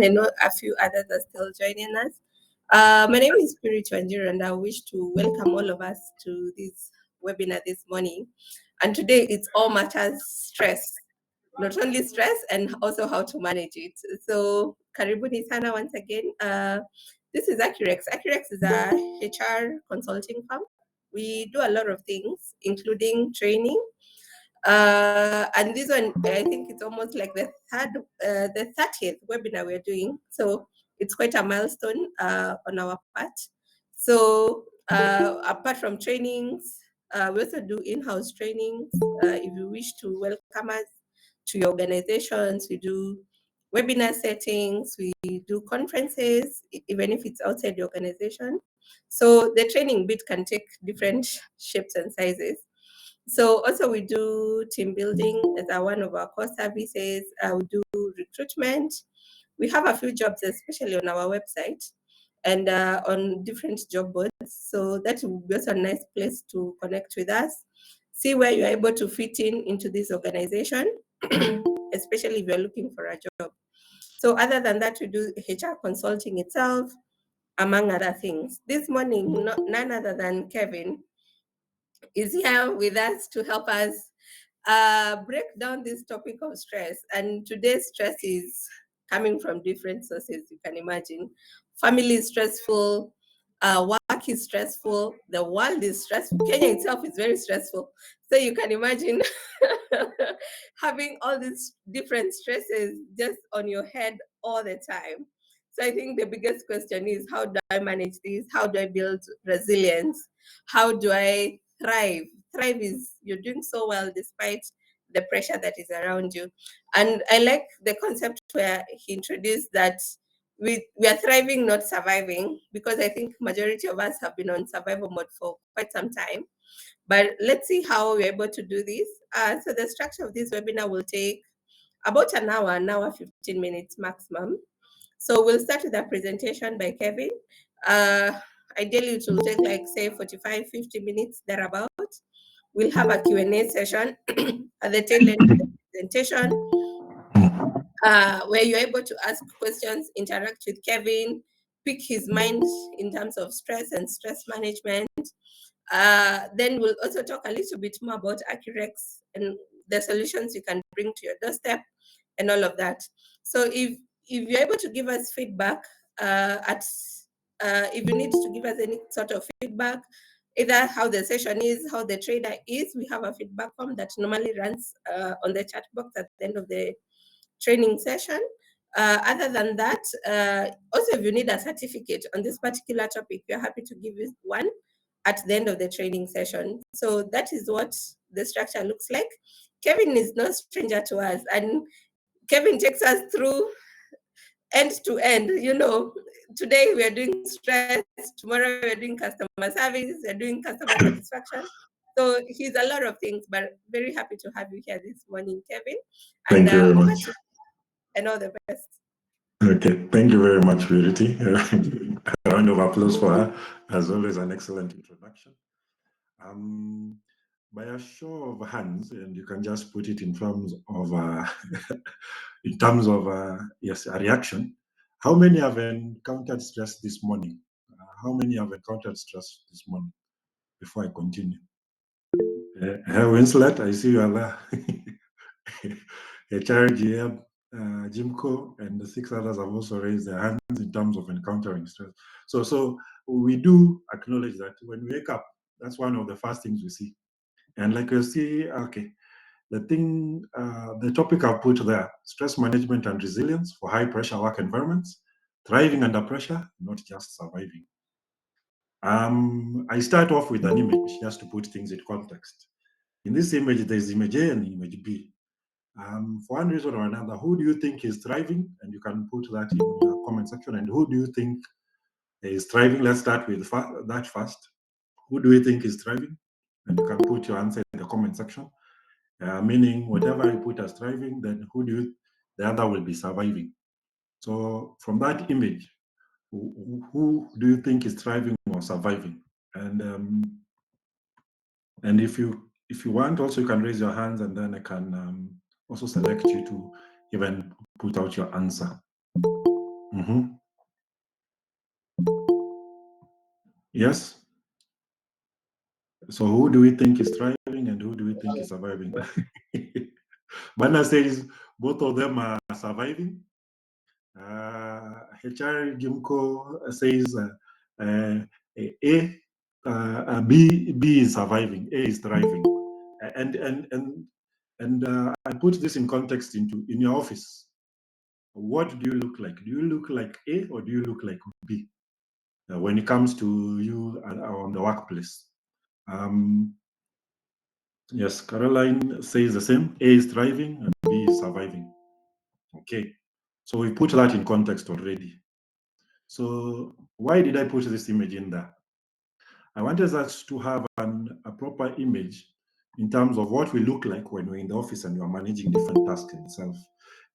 I know a few others are still joining us. My name is Spirit Wanjiru, and I wish to welcome all of us to this webinar this morning. And today it's all matters stress, not only stress and also how to manage it. So, karibuni sana once again. This is ACCUREX. ACCUREX is a HR consulting firm. We do a lot of things, including training. And this one, I think it's almost like the 30th webinar we're doing. So it's quite a milestone on our part. So apart from trainings, we also do in-house trainings. If you wish to welcome us to your organizations, we do webinar settings, we do conferences, even if it's outside the organization. So the training bit can take different shapes and sizes. So also we do team building as one of our core services. We do recruitment. We have a few jobs, especially on our website and on different job boards. So that will be also a nice place to connect with us, see where you're able to fit into this organization, especially if you're looking for a job. So other than that, we do HR consulting itself, among other things. This morning, none other than Kevin is here with us to help us break down this topic of stress. And today's stress is coming from different sources, you can imagine. Family is stressful, work is stressful, the world is stressful, Kenya itself is very stressful. So you can imagine having all these different stresses just on your head all the time. So I think the biggest question is, how do I manage this? How do I build resilience? How do I thrive? Thrive is you're doing so well despite the pressure that is around you. And I like the concept where he introduced that we are thriving, not surviving, because I think majority of us have been on survival mode for quite some time. But let's see how we're able to do this. So the structure of this webinar will take about an hour, 15 minutes maximum. So we'll start with a presentation by Kevin. Ideally, it will take like, say, 45, 50 minutes thereabout. We'll have a Q&A session at the tail end of the presentation, where you're able to ask questions, interact with Kevin, pick his mind in terms of stress and stress management. Then we'll also talk a little bit more about ACCUREX and the solutions you can bring to your doorstep and all of that. So if you're able to give us feedback if you need to give us any sort of feedback, either how the session is, how the trader is, we have a feedback form that normally runs on the chat box at the end of the training session. Other than that, also if you need a certificate on this particular topic, we're happy to give you one at the end of the training session. So that is what the structure looks like. Kevin is no stranger to us, and Kevin takes us through end to end. Today we are doing stress, tomorrow we are doing customer service, we are doing customer satisfaction. So he's a lot of things, but very happy to have you here this morning, Kevin. Thank you very much. And all the best. Okay, thank you very much, Verity. A round of applause for her. As always, an excellent introduction. By a show of hands, and you can just put it in terms of yes, a reaction. How many have encountered stress this morning? How many have encountered stress this morning? Before I continue, Winslet, I see you are there. HRGM, Jimco, and the 6 others have also raised their hands in terms of encountering stress. So we do acknowledge that when we wake up, that's one of the first things we see. And like you see, okay, the topic I've put there, stress management and resilience for high pressure work environments, thriving under pressure, not just surviving. I start off with an image just to put things in context. In this image, there's image A and image B. For one reason or another, who do you think is thriving? And you can put that in your comment section. And who do you think is thriving? Let's start with that first. Who do you think is thriving? And you can put your answer in the comment section. Meaning whatever you put as thriving, then the other will be surviving. So from that image, who do you think is thriving or surviving? And if you want, also you can raise your hands, and then I can also select you to even put out your answer. Yes. So who do we think is thriving and who do we think is surviving? Bana says both of them are surviving. HR Jimco says B is surviving, A is thriving, and I put this in context in your office. What do you look like? Do you look like A or do you look like B when it comes to you on the workplace? Yes, Caroline says the same. A is thriving and B is surviving. Okay, so we put that in context already. So why did I put this image in there? I wanted us to have a proper image in terms of what we look like when we're in the office and you're managing different tasks in itself.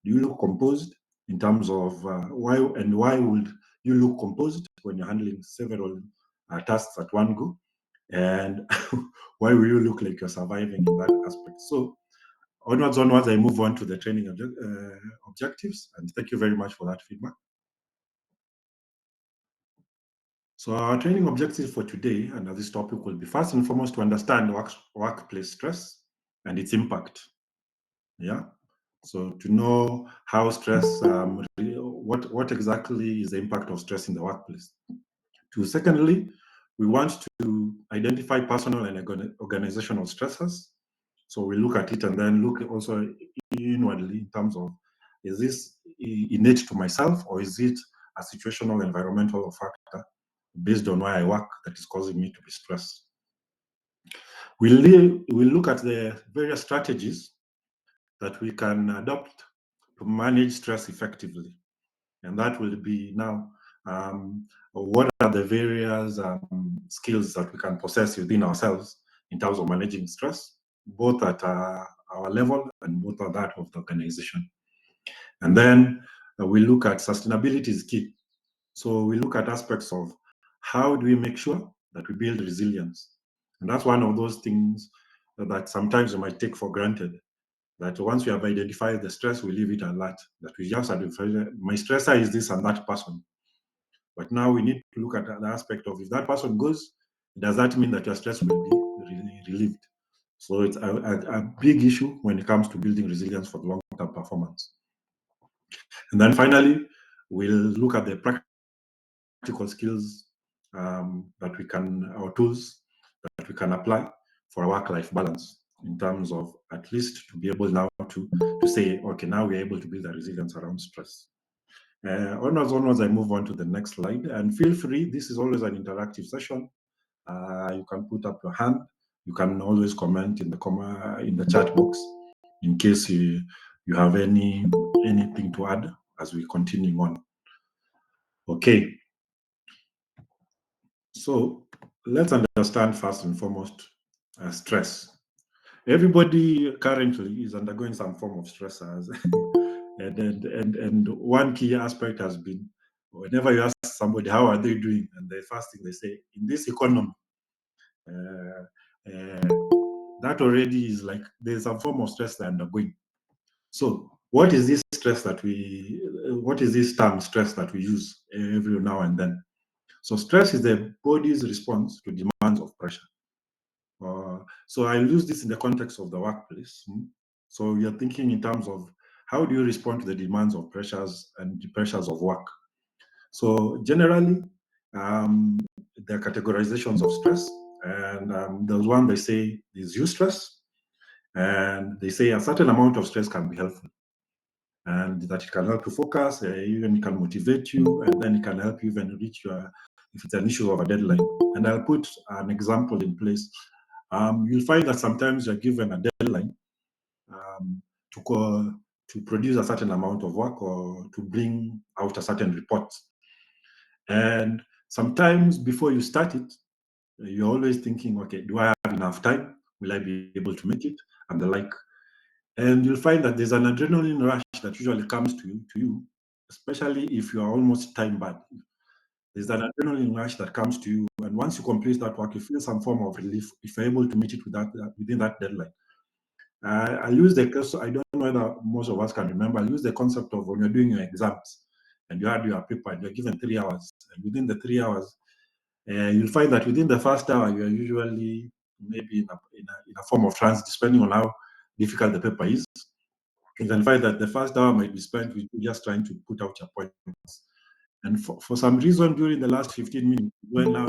Do you look composed in terms of why would you look composed when you're handling several tasks at one go? And why will you look like you're surviving in that aspect? So onwards, I move on to the training objectives. And thank you very much for that feedback. So our training objective for today under this topic will be first and foremost to understand workplace stress and its impact. Yeah. So to know how stress, what exactly is the impact of stress in the workplace. Secondly, we want to identify personal and organizational stressors. So we look at it and then look also inwardly in terms of, is this innate to myself or is it a situational environmental factor based on where I work that is causing me to be stressed? We'll look at the various strategies that we can adopt to manage stress effectively. And that will be now what are the various skills that we can possess within ourselves in terms of managing stress, both at our level and both at that of the organization. And then we look at sustainability is key. So we look at aspects of how do we make sure that we build resilience. And that's one of those things that sometimes we might take for granted, that once we have identified the stress, we leave it at that, that we just identify, my stressor is this and that person. But now we need to look at the aspect of, if that person goes, does that mean that your stress will be relieved? So it's a big issue when it comes to building resilience for the long-term performance. And then finally, we'll look at the practical skills that we can, our tools that we can apply for a work-life balance, in terms of at least to be able now to say, okay, now we're able to build a resilience around stress. Onwards, I move on to the next slide. And feel free, this is always an interactive session. You can put up your hand. You can always comment in the chat box in case you have anything to add as we continue on. Okay. So let's understand first and foremost stress. Everybody currently is undergoing some form of stressors. and one key aspect has been, whenever you ask somebody how are they doing, and the first thing they say, in this economy, that already is like there's some form of stress they're undergoing. So what is this stress that what is this term stress that we use every now and then? So stress is the body's response to demands of pressure. So I use this in the context of the workplace. So you're thinking in terms of how do you respond to the demands of pressures and the pressures of work. So generally, there are categorizations of stress, and there's one they say is eustress, and they say a certain amount of stress can be helpful, and that it can help you focus, even it can motivate you, and then it can help you even reach your, if it's an issue of a deadline. And I'll put an example in place. You'll find that sometimes you're given a deadline to produce a certain amount of work or to bring out a certain report. And sometimes before you start it, you're always thinking, okay, do I have enough time? Will I be able to make it? And the like. And you'll find that there's an adrenaline rush that usually comes to you, especially if you are almost time bad. There's an adrenaline rush that comes to you, and once you complete that work, you feel some form of relief if you're able to meet it within that deadline. I use the case, I don't know whether most of us can remember, I use the concept of when you're doing your exams and you had your paper and you're given 3 hours, and within the 3 hours, You'll find that within the first hour, you are usually maybe in a form of trance, depending on how difficult the paper is. You can find that the first hour might be spent with just trying to put out your points. And for some reason, during the last 15 minutes, when now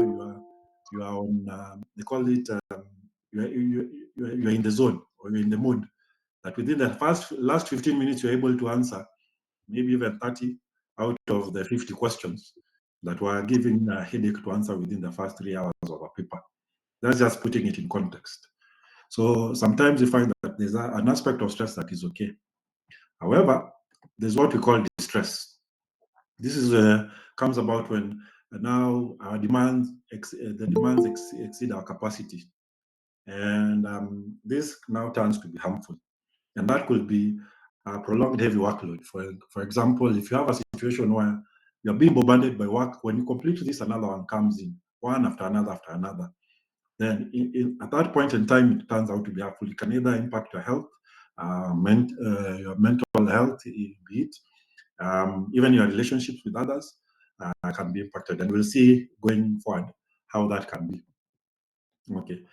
you are on, they call it, you are in the zone, or you're in the mode, that within the last 15 minutes, you're able to answer maybe even 30 out of the 50 questions that were giving a headache to answer within the first 3 hours of a paper. That's just putting it in context. So sometimes you find that there's an aspect of stress that is okay. However, there's what we call distress. This is comes about when now our demands exceed our capacity, and this now turns to be harmful, and that could be a prolonged heavy workload. For example, if you have a situation where you're being bombarded by work, when you complete this, another one comes in, one after another. Then at that point in time, it turns out to be harmful. It can either impact your health, your mental health, be it even your relationships with others can be impacted. And we'll see going forward how that can be. Okay.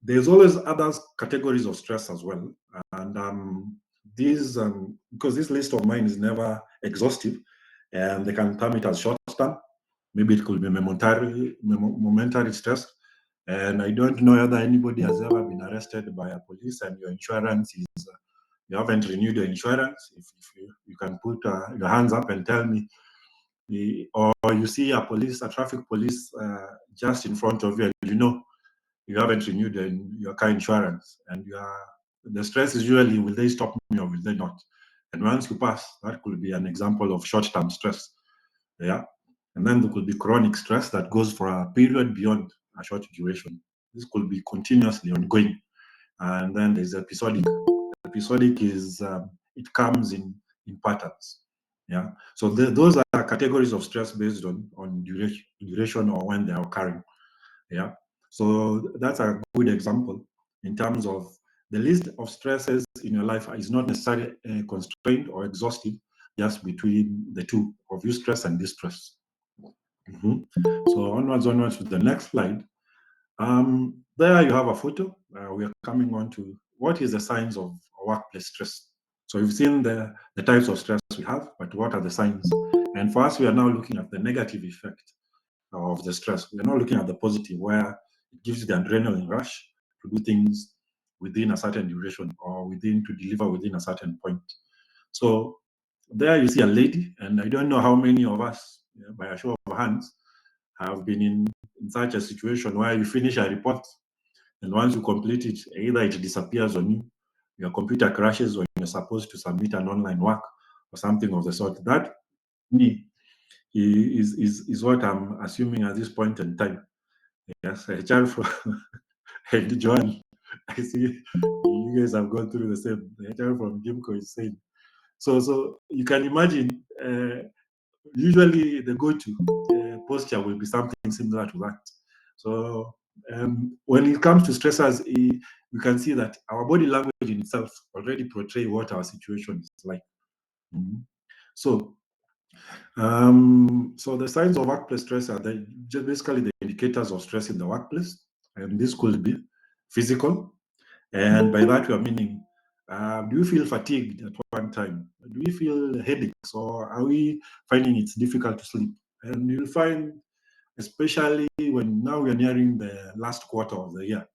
There's always other categories of stress as well. And these, because this list of mine is never exhaustive, and they can term it as short term. Maybe it could be momentary stress. And I don't know whether anybody has ever been arrested by a police and your insurance is, you haven't renewed your insurance. If you can put your hands up and tell me, or you see a traffic police just in front of you, and you haven't renewed your car insurance, and the stress is usually, will they stop me or will they not? And once you pass, that could be an example of short-term stress. Yeah. And then there could be chronic stress that goes for a period beyond a short duration. This could be continuously ongoing. And then there's episodic. Episodic is it comes in patterns. Yeah. So those are categories of stress based on duration or when they are occurring. Yeah. So that's a good example in terms of the list of stresses in your life is not necessarily constrained or exhaustive, just between the two of eustress and distress. So onwards to the next slide. There you have a photo. We are coming on to what is the signs of workplace stress. So you've seen the types of stress we have, but what are the signs? And for us, we are now looking at the negative effect of the stress. We're not looking at the positive, where it gives you the adrenaline rush to do things within a certain duration or to deliver within a certain point. So there you see a lady, and I don't know how many of us, by a show of hands, have been in such a situation where you finish a report, and once you complete it, either it disappears on you, your computer crashes when you're supposed to submit an online work or something of the sort. That, me, is what I'm assuming at this point in time. Yes, a child from and Joan, I see you guys have gone through the same. The child from Gimco is saying. So you can imagine. Usually, the go-to posture will be something similar to that. So when it comes to stressors, we can see that our body language in itself already portray what our situation is like. Mhm. So so the signs of workplace stress are just basically the indicators of stress in the workplace, and this could be physical, and by that we are meaning, do you feel fatigued at one time? Do you feel headaches, or are we finding it's difficult to sleep? And you'll find, especially when now we are nearing the last quarter of the year.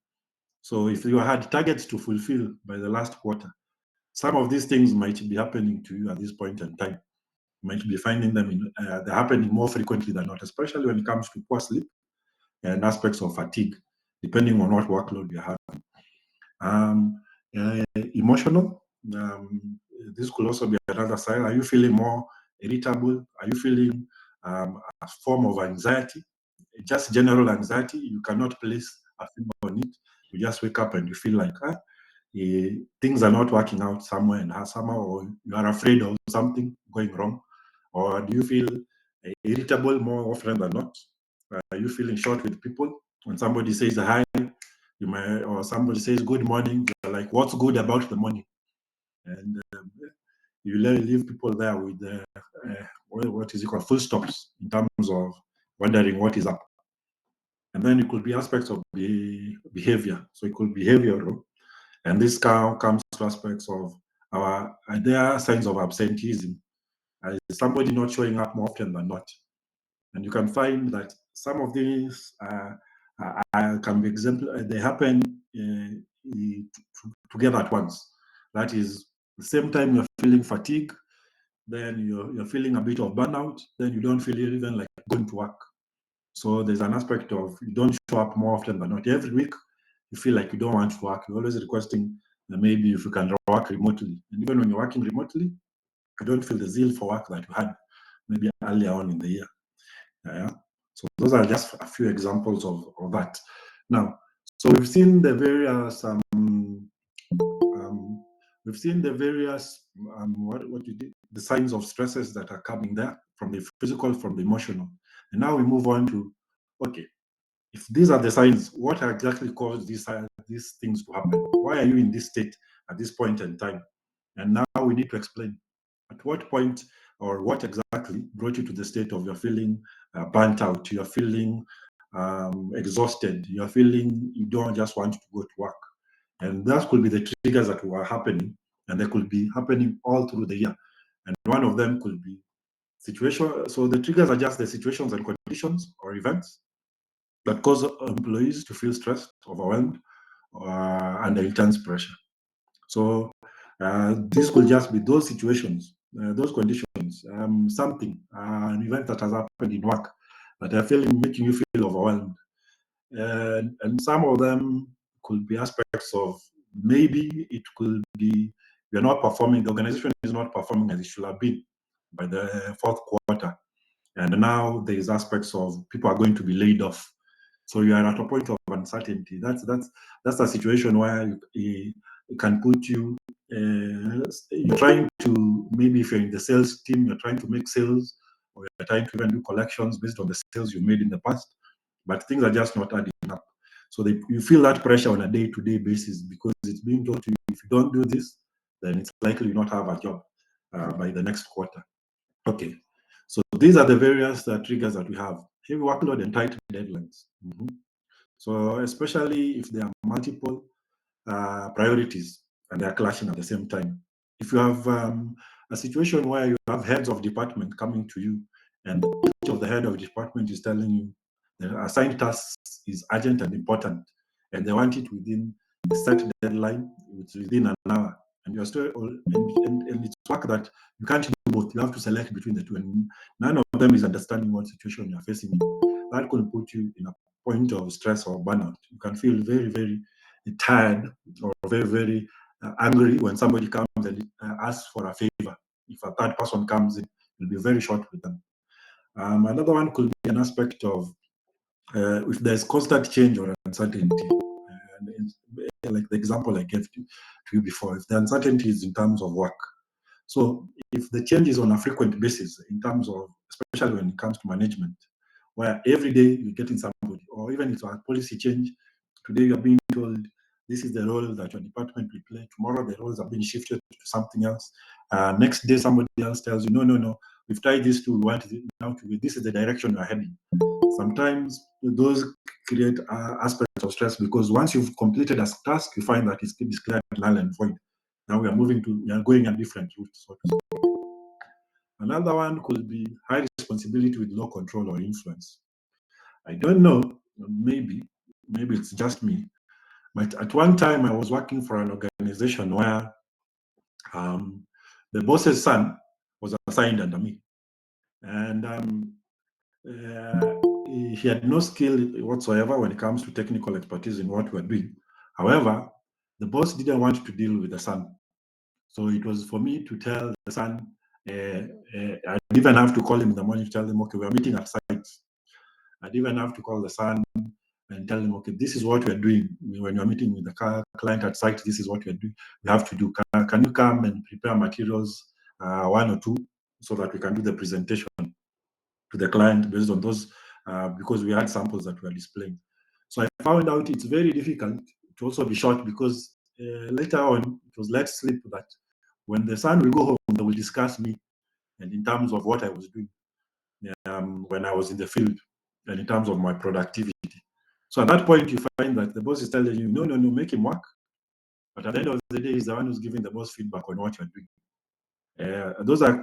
So if you had targets to fulfill by the last quarter, some of these things might be happening to you at this point in time. You might be finding them they're happening more frequently than not, especially when it comes to poor sleep and aspects of fatigue, depending on what workload you have. Um, Emotional. This could also be another sign. Are you feeling more irritable? Are you feeling a form of anxiety? Just general anxiety. You cannot place a finger on it. You just wake up and you feel like things are not working out somewhere, and somehow, or you are afraid of something going wrong. Or do you feel irritable more often than not? Are you feeling short with people? When somebody says hi, or somebody says good morning, you're like, what's good about the morning? And you leave people there with what is it called, full stops, in terms of wondering what is up. And then it could be aspects of behavior. So it could be behavioral. And this comes to aspects of there are signs of absenteeism. Somebody not showing up more often than not. And you can find that some of these can be they happen together at once. That is, the same time you're feeling fatigue, then you're feeling a bit of burnout, then you don't feel even like going to work. So there's an aspect of you don't show up more often than not. Every week, you feel like you don't want to work. You're always requesting that maybe if you can work remotely. And even when you're working remotely, you don't feel the zeal for work that you had maybe earlier on in the year. Yeah. So those are just a few examples of that. Now, so we've seen the various what you did, the signs of stresses that are coming there from the physical, from the emotional, and now we move on to okay, if these are the signs, what exactly caused these things to happen? Why are you in this state at this point in time? And now we need to explain at what point or what exactly brought you to the state of you're feeling burnt out, you're feeling exhausted, you're feeling you don't just want to go to work. And that could be the triggers that were happening, and they could be happening all through the year. And one of them could be situation. So the triggers are just the situations and conditions or events that cause employees to feel stressed, overwhelmed, under intense pressure. So this could just be those situations, those conditions, an event that has happened in work that are feeling making you feel overwhelmed. And some of them could be aspects of maybe it could be you're not performing, the organization is not performing as it should have been by the fourth quarter. And now there's aspects of people are going to be laid off. So you are at a point of uncertainty. That's a situation where it can put you. You're trying to maybe if you're in the sales team, you're trying to make sales, or you're trying to even do collections based on the sales you made in the past, but things are just not adding up. So you feel that pressure on a day-to-day basis because it's being told to you if you don't do this, then it's likely you not have a job by the next quarter. Okay, so these are the various triggers that we have: heavy workload and tight deadlines. So especially if there are multiple priorities and they are clashing at the same time. If you have a situation where you have heads of department coming to you, and each of the head of department is telling you the assigned task is urgent and important, and they want it within a set deadline, it's within an hour, and you're still, and it's work that you can't do both. You have to select between the two, and none of them is understanding what situation you're facing. That could put you in a point of stress or burnout. You can feel very, very tired or very, very angry when somebody comes and asks for a favor. If a third person comes in, you'll be very short with them. Another one could be an aspect of if there's constant change or uncertainty. Like the example I gave to you before, if the uncertainty is in terms of work. So if the change is on a frequent basis in terms of, especially when it comes to management, where every day you're getting somebody, or even if it's a policy change, today you're being told this is the role that your department will play. Tomorrow the roles are being shifted to something else. Next day somebody else tells you, no, we've tried this to want it now to be, this is the direction you're heading. Sometimes those create aspects of stress because once you've completed a task, you find that it's declared null and void. Now we are going a different route, so to speak. Another one could be high responsibility with low control or influence. I don't know, maybe it's just me, but at one time I was working for an organization where um, the boss's son was assigned under me, and he had no skill whatsoever when it comes to technical expertise in what we're doing. However, the boss didn't want to deal with the son. So it was for me to tell the son, I'd even have to call him in the morning to tell him, okay, we're meeting at site. I'd even have to call the son and tell him, okay, this is what we're doing. When you're meeting with the client at site, this is what we're doing. We have to do. Can you come and prepare materials, one or two, so that we can do the presentation to the client based on those, because we had samples that we were displaying. So I found out it's very difficult to also be short because later on it was let slip that when the son will go home, they will discuss me and in terms of what I was doing when I was in the field and in terms of my productivity. So at that point, you find that the boss is telling you, no, make him work. But at the end of the day, he's the one who's giving the boss feedback on what you're doing. Those are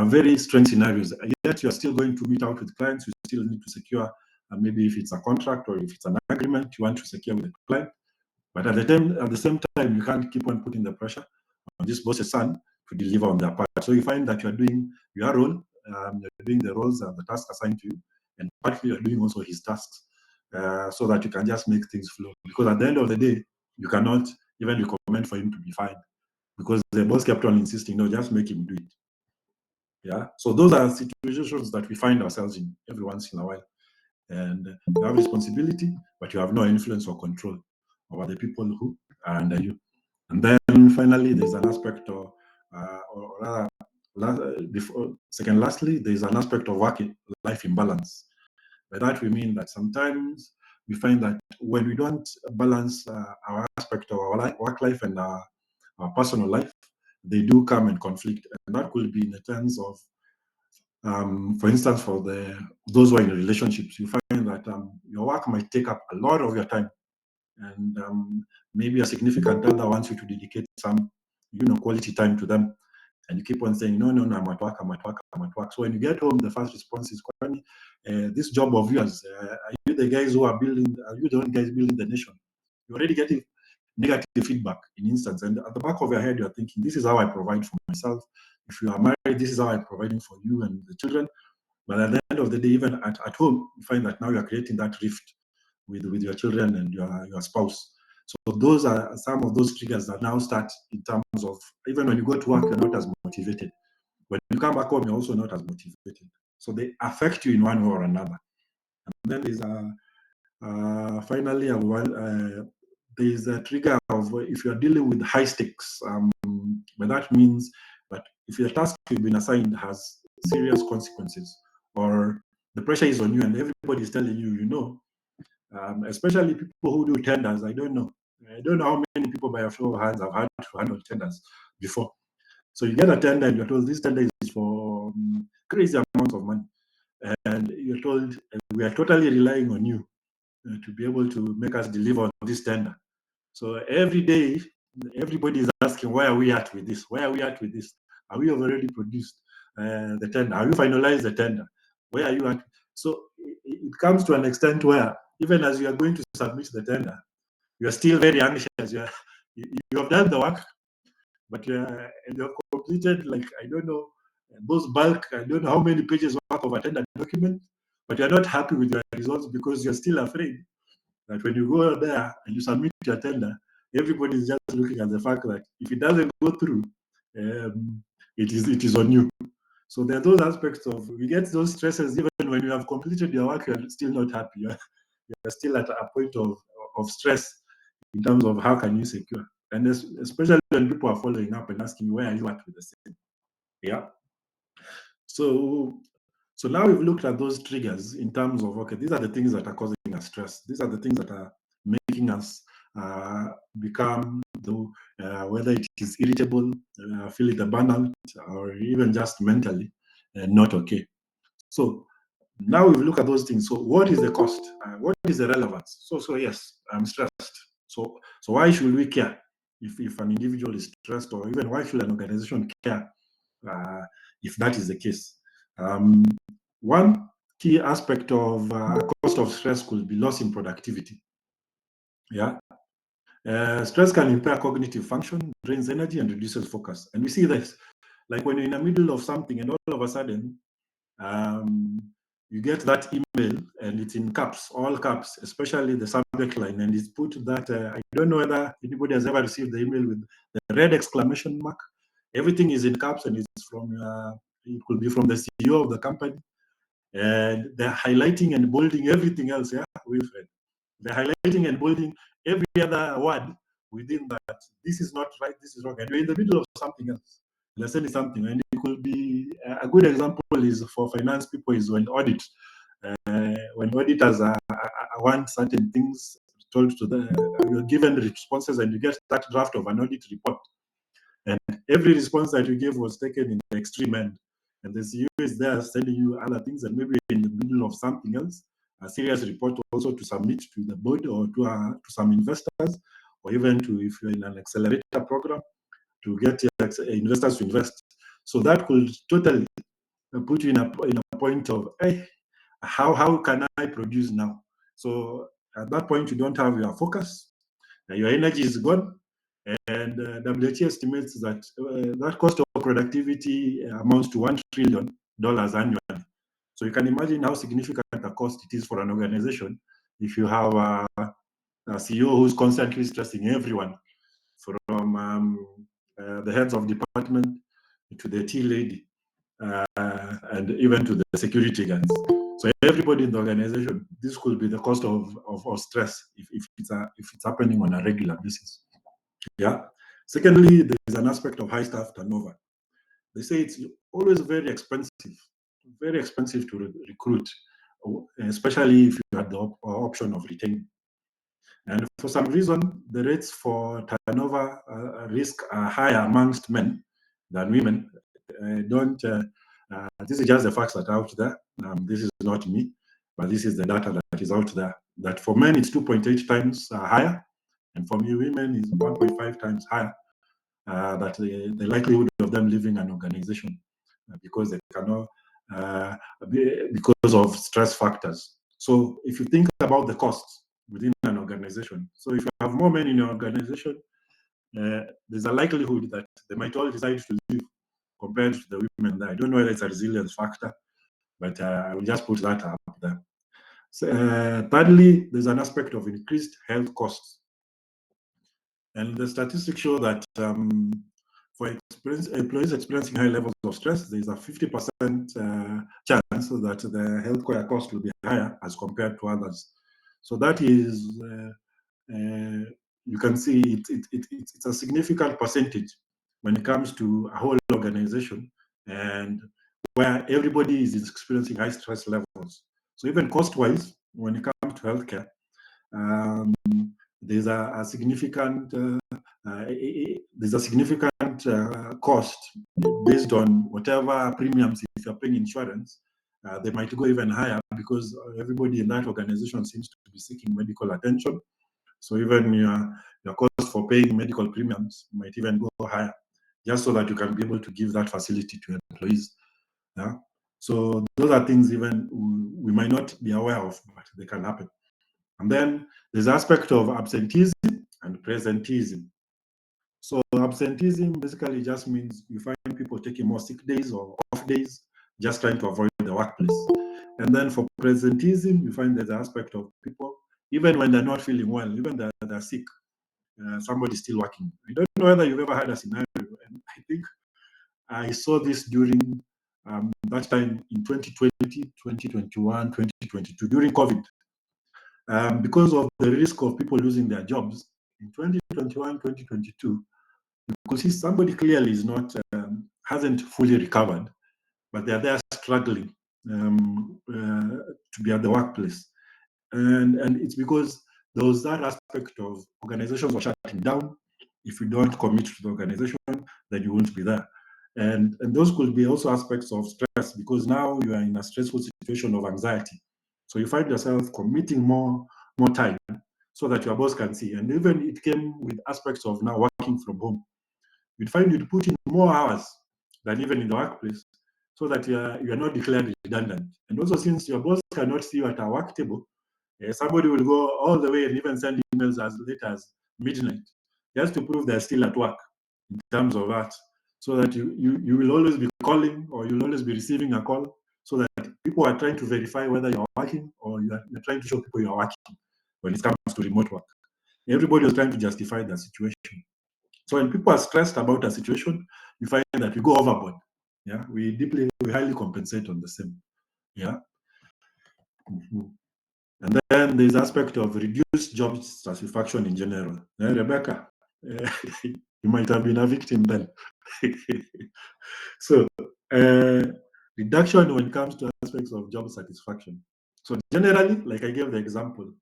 very strange scenarios. Yet you're still going to meet out with clients. You still need to secure, maybe if it's a contract or if it's an agreement you want to secure with the client. But at the same time, you can't keep on putting the pressure on this boss's son to deliver on their part. So you find that you're doing your role, you're doing the roles and the tasks assigned to you, and partly you're doing also his tasks, so that you can just make things flow. Because at the end of the day, you cannot even recommend for him to be fined, because the boss kept on insisting, no, just make him do it. Yeah. So those are situations that we find ourselves in every once in a while. And you have responsibility, but you have no influence or control over the people who are under you. And then finally, there's an aspect of, or rather, lastly, there's an aspect of life imbalance. By that, we mean that sometimes we find that when we don't balance our aspect of our work life and our personal life, they do come in conflict. And that could be in the terms of, for instance, for those who are in relationships, you find that your work might take up a lot of your time, and maybe a significant other wants you to dedicate some, quality time to them, and you keep on saying, no, I'm at work, I'm at work, I'm at work. So when you get home, the first response is, Kwani, this job of yours, are you the guys who are building? Are you the one guys building the nation? You're already getting negative feedback in instance, and at the back of your head, you're thinking, this is how I provide for myself. If you are married, this is how I'm providing for you and the children. But at the end of the day, even at home, you find that now you're creating that rift with your children and your spouse. So those are some of those triggers that now start in terms of, even when you go to work, you're not as motivated. When you come back home, you're also not as motivated. So they affect you in one way or another. And then there's finally, there's a trigger of if you're dealing with high stakes. But that means that if your task you've been assigned has serious consequences, or the pressure is on you and everybody's telling you, especially people who do tenders. I don't know how many people by a show of hands have had to handle tenders before. So you get a tender and you're told this tender is for crazy amounts of money. And you're told, we are totally relying on you to be able to make us deliver on this tender. So every day, everybody is asking, where are we at with this? Where are we at with this? Are we already produced the tender? Have you finalized the tender? Where are you at? So it comes to an extent where even as you are going to submit the tender, you are still very anxious. You have done the work, but you have completed, like, I don't know, those bulk, I don't know how many pages worth of a tender document, but you're not happy with your results because you're still afraid that when you go there and you submit your tender, everybody is just looking at the fact that if it doesn't go through, it is on you. So there are those aspects of, we get those stresses even when you have completed your work, you're still not happy. You're still at a point of stress in terms of how can you secure. And especially when people are following up and asking, where are you at with the same? Yeah. So now we've looked at those triggers in terms of, okay, these are the things that are causing us stress. These are the things that are making us become, whether it is irritable, feeling the burnout, or even just mentally not okay. So now we look at those things. So what is the cost? What is the relevance? So yes, I'm stressed. So why should we care if an individual is stressed, or even why should an organization care if that is the case? One key aspect of cost of stress could be loss in productivity. Yeah. Stress can impair cognitive function, drains energy, and reduces focus. And we see this, like when you're in the middle of something and all of a sudden um, you get that email and it's in caps, all caps, especially the subject line, and it's put that I don't know whether anybody has ever received the email with the red exclamation mark. Everything is in caps and it's from it could be from the CEO of the company, and they're highlighting and bolding everything else. Yeah, Wilfred, they're highlighting and bolding every other word within that. This is not right, this is wrong, and you're in the middle of something else. They're saying something, and it could be a good example is for finance people is when when auditors want certain things told to them, you're given responses and you get that draft of an audit report, and every response that you gave was taken in the extreme end, and the CEO is there sending you other things, and maybe in the middle of something else, a serious report also to submit to the board or to some investors, or even to, if you're in an accelerator program, to get investors to invest. So that could totally put you in a point of, hey, how can I produce now? So at that point, you don't have your focus, your energy is gone, and WHA estimates that that cost of productivity amounts to $1 trillion annually. So you can imagine how significant a cost it is for an organization if you have a CEO who's constantly stressing everyone, from the heads of department to the tea lady, and even to the security guards. So everybody in the organization, this could be the cost of stress if it's happening on a regular basis. Yeah. Secondly, there's an aspect of high staff turnover. They say it's always very expensive to recruit, especially if you had the option of retaining. And for some reason, the rates for turnover risk are higher amongst men than women. This is just the facts that are out there. This is not me, but this is the data that is out there. That for men, it's 2.8 times higher, and for me, women is 1.5 times higher. That the likelihood of them leaving an organization because they cannot, because of stress factors. So if you think about the costs within an organization, so if you have more men in your organization, there's a likelihood that they might all decide to leave compared to the women there. I don't know whether it's a resilience factor, but I will just put that up there. So, thirdly, there's an aspect of increased health costs. And the statistics show that for employees experiencing high levels of stress, there's a 50% chance that the healthcare cost will be higher as compared to others. So that is, you can see it's a significant percentage when it comes to a whole organization and where everybody is experiencing high stress levels. So even cost-wise, when it comes to healthcare, um, there's a significant cost based on whatever premiums. If you're paying insurance, they might go even higher because everybody in that organization seems to be seeking medical attention. So even your cost for paying medical premiums might even go higher, just so that you can be able to give that facility to employees. Yeah. So those are things even we might not be aware of, but they can happen. And then there's aspect of absenteeism and presenteeism. So absenteeism basically just means you find people taking more sick days or off days, just trying to avoid the workplace. And then for presenteeism, you find there's an aspect of people, even when they're not feeling well, even they're sick, somebody's still working. I don't know whether you've ever had a scenario, and I think I saw this during that time in 2020, 2021, 2022, during COVID. Because of the risk of people losing their jobs in 2021, 2022, you could see somebody clearly is not, hasn't fully recovered, but they're there struggling to be at the workplace. And it's because there was that aspect of organizations were shutting down. If you don't commit to the organization, then you won't be there. And those could be also aspects of stress because now you are in a stressful situation of anxiety. So you find yourself committing more time so that your boss can see. And even it came with aspects of now working from home. You'd find you'd put in more hours than even in the workplace so that you are not declared redundant. And also, since your boss cannot see you at a work table, somebody will go all the way and even send emails as late as midnight just to prove they're still at work in terms of that, so that you will always be calling or you'll always be receiving a call so that people are trying to verify whether you're working or you're trying to show people you're working when it comes to remote work. Everybody is trying to justify their situation. So when people are stressed about a situation, you find that we go overboard. Yeah, we highly compensate on the same. Yeah. Mhm. And then there's aspect of reduced job satisfaction in general. Rebecca, you might have been a victim then. So, reduction when it comes to aspects of job satisfaction. So generally, like I gave the example,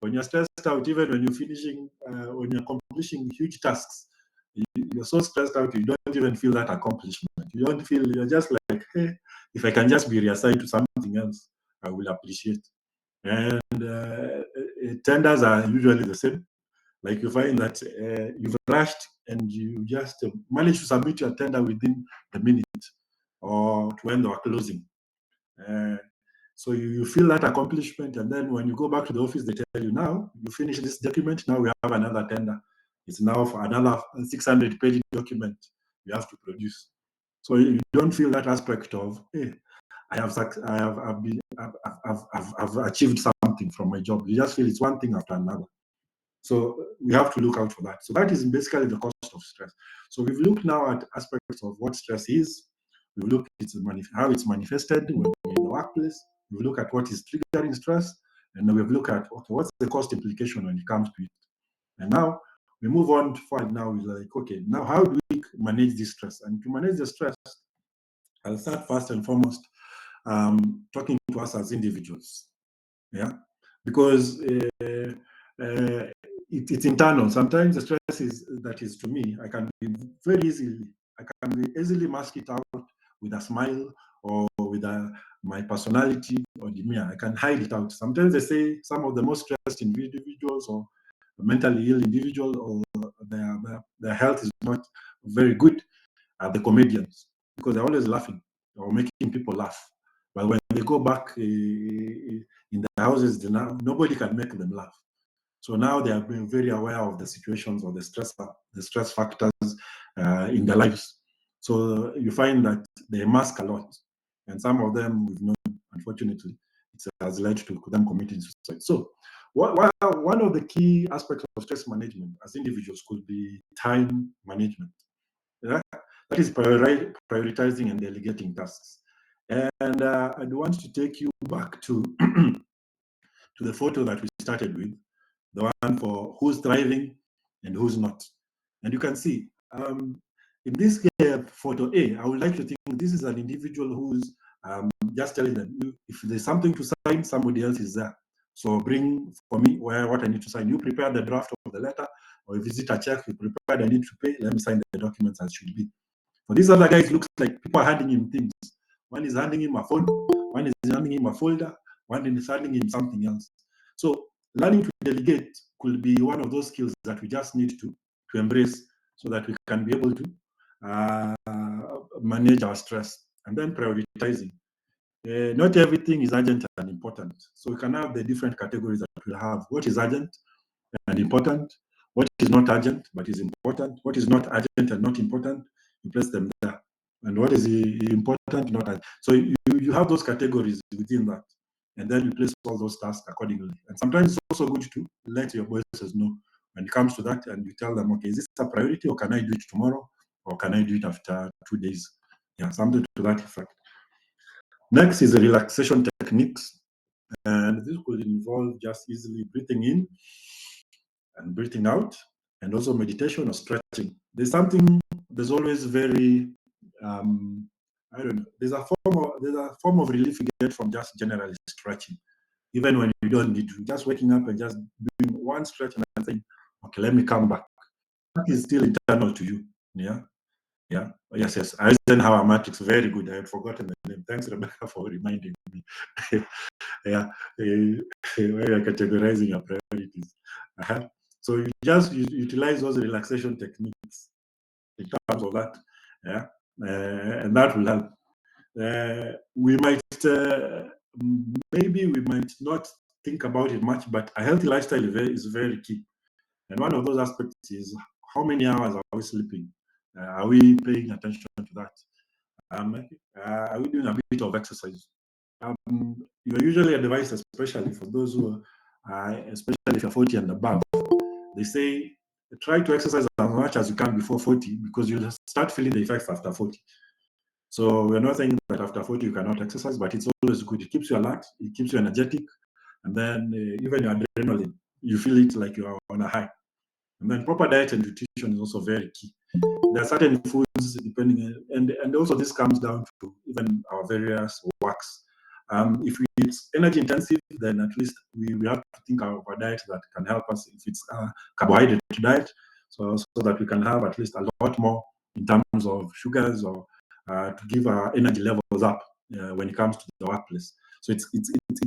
when you're stressed out, even when when you're accomplishing huge tasks, you're so stressed out, you don't even feel that accomplishment. You don't feel, you're just like, hey, if I can just be reassigned to something else, I will appreciate. And tenders are usually the same. Like you find that you've rushed and you just manage to submit your tender within the minute or to when they are closing. Uh, so you feel that accomplishment, and then when you go back to the office, they tell you, now you finish this document, now we have another tender. It's now for another 600-page document you have to produce. So you don't feel that aspect of, hey, I've achieved something from my job. You just feel it's one thing after another. So we have to look out for that. So that is basically the cost of stress. So we've looked now at aspects of what stress is. We've looked at how it's manifested when we're in the workplace. We've looked at what is triggering stress. And then we've looked at, okay, what's the cost implication when it comes to it. And now we move on forward. Now we're like, okay, now how do we manage this stress? And to manage the stress, I'll start first and foremost talking to us as individuals. Yeah, because it's internal. Sometimes the stress is to me, I can be I can be easily mask it out with a smile or with my personality or demeanor. I can hide it out. Sometimes they say some of the most stressed individuals or mentally ill individuals or their health is not very good are the comedians, because they're always laughing or making people laugh. But when they go back in the houses, nobody can make them laugh. So now they are being very aware of the situations or the stress factors in their lives. So you find that they mask a lot, and some of them we've known, unfortunately, it has led to them committing suicide. So one of the key aspects of stress management as individuals could be time management. Yeah? That is prioritizing and delegating tasks. And I'd want to take you back to to the photo that we started with, the one for who's thriving and who's not. And you can see in this photo A, I would like to think this is an individual who's just telling them, if there's something to sign, somebody else is there. So bring for me what I need to sign. You prepare the draft of the letter, or if it's a check, you prepare I need to pay, let me sign the documents as should be. For these other guys, it looks like people are handing him things. One is handing him a phone, one is handing him a folder, one is handing him something else. So learning to delegate could be one of those skills that we just need to embrace so that we can be able to uh, manage our stress. And then prioritizing. Not everything is urgent and important. So we can have the different categories that we'll have. What is urgent and important? What is not urgent but is important? What is not urgent and not important? You place them there. And what is important, not urgent. So you have those categories within that. And then you place all those tasks accordingly. And sometimes it's also good to let your bosses know when it comes to that, and you tell them, okay, is this a priority, or can I do it tomorrow? Or can I do it after 2 days? Yeah, something to that effect. Next is the relaxation techniques. And this could involve just easily breathing in and breathing out, and also meditation or stretching. There's always very, I don't know, there's a form of relief you get from just generally stretching, even when you don't need to. Just waking up and just doing one stretch and then saying, okay, let me come back. That is still internal to you. Yeah. Yeah. Yes. Eisenhower matrix, very good. I had forgotten the name. Thanks, Rebecca, for reminding me. Yeah. Where you're categorizing your priorities. Uh-huh. So you just utilize those relaxation techniques in terms of that. Yeah. And that will help. We might, maybe we might not think about it much, but a healthy lifestyle is very key. And one of those aspects is how many hours are we sleeping? Are we paying attention to that? Are we doing a bit of exercise? You're usually advised, especially for those who are, especially if you're 40 and above, they say try to exercise as much as you can before 40, because you'll start feeling the effects after 40. So we're not saying that after 40 you cannot exercise, but it's always good. It keeps you alert, it keeps you energetic, and then even your adrenaline, you feel it like you are on a high. And then proper diet and nutrition is also very key. There are certain foods depending, and also this comes down to even our various works. If it's energy intensive, then at least we have to think of a diet that can help us. If it's a carbohydrate diet, so that we can have at least a lot more in terms of sugars, or to give our energy levels up when it comes to the workplace. So it's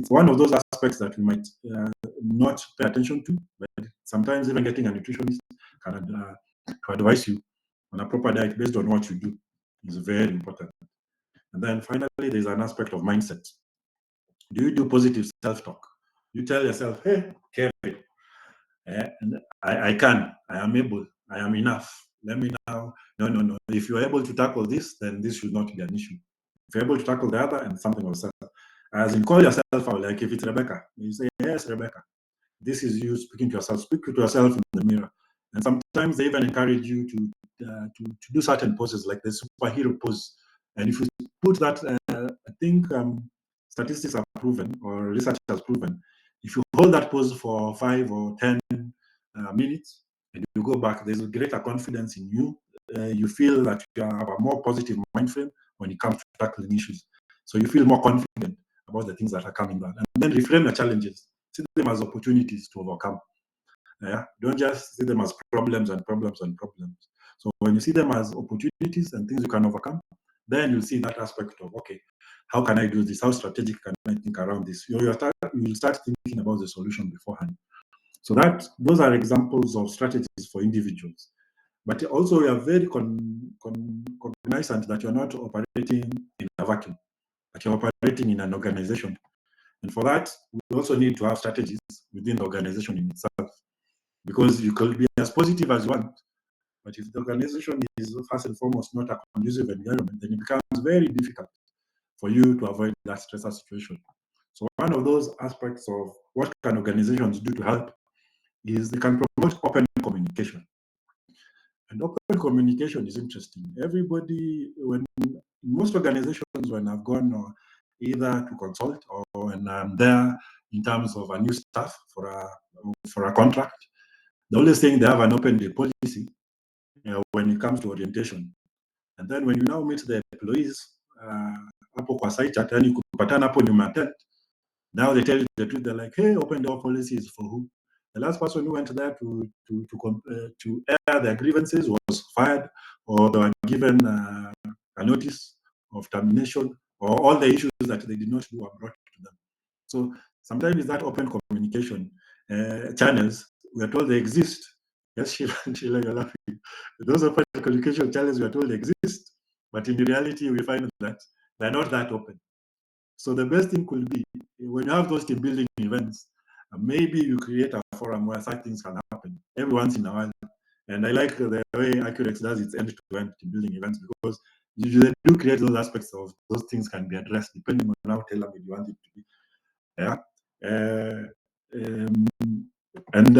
one of those aspects that we might not pay attention to, but sometimes even getting a nutritionist can to advise you on a proper diet based on what you do is very important. And then finally, there's an aspect of mindset. Do you do positive self-talk? You tell yourself, hey, Kevin, I can, I am able, I am enough. Let me now, no. If you're able to tackle this, then this should not be an issue. If you're able to tackle the other, and something will settle. As in, call yourself out, like if it's Rebecca, you say, yes, Rebecca. This is you speaking to yourself. Speak to yourself in the mirror. And sometimes they even encourage you to do certain poses, like the superhero pose. And if you put that, I think statistics have proven, or research has proven, if you hold that pose for 5 or 10 minutes, and you go back, there's a greater confidence in you. You feel that you have a more positive mind frame when it comes to tackling issues. So you feel more confident about the things that are coming down. And then reframe the challenges. See them as opportunities to overcome. Yeah? Don't just see them as problems and problems and problems. So when you see them as opportunities and things you can overcome, then you'll see that aspect of, okay, how can I do this? How strategic can I think around this? You'll start thinking about the solution beforehand. So those are examples of strategies for individuals. But also, we are very cognizant that you're not operating in a vacuum, that you're operating in an organization. And for that, we also need to have strategies within the organization in itself. Because you could be as positive as you want, but if the organization is first and foremost not a conducive environment, then it becomes very difficult for you to avoid that stressor situation. So one of those aspects of what can organizations do to help is they can promote open communication. And open communication is interesting. Everybody, when most organizations, when I've gone either to consult or when I'm there in terms of a new staff for a contract, the only thing they have an open day policy when it comes to orientation. And then when you now meet the employees, hapo kwa site hata yani kupatana hapo nyuma tent, now they tell you the truth. They're like, hey, open door policy is for who? The last person who went there to air their grievances was fired, or they were given a notice of termination, or all the issues that they did not do were brought to them. So sometimes that open communication channels, we are told they exist. Yes, Sheila, you're laughing. Those open communication channels we are told exist, but in reality, we find that they're not that open. So the best thing could be when you have those team building events, maybe you create a forum where such things can happen every once in a while. And I like the way ACCUREX does its end-to-end team building events because they do create those aspects of those things can be addressed depending on how tailor-made you want it to be. Yeah. Um, and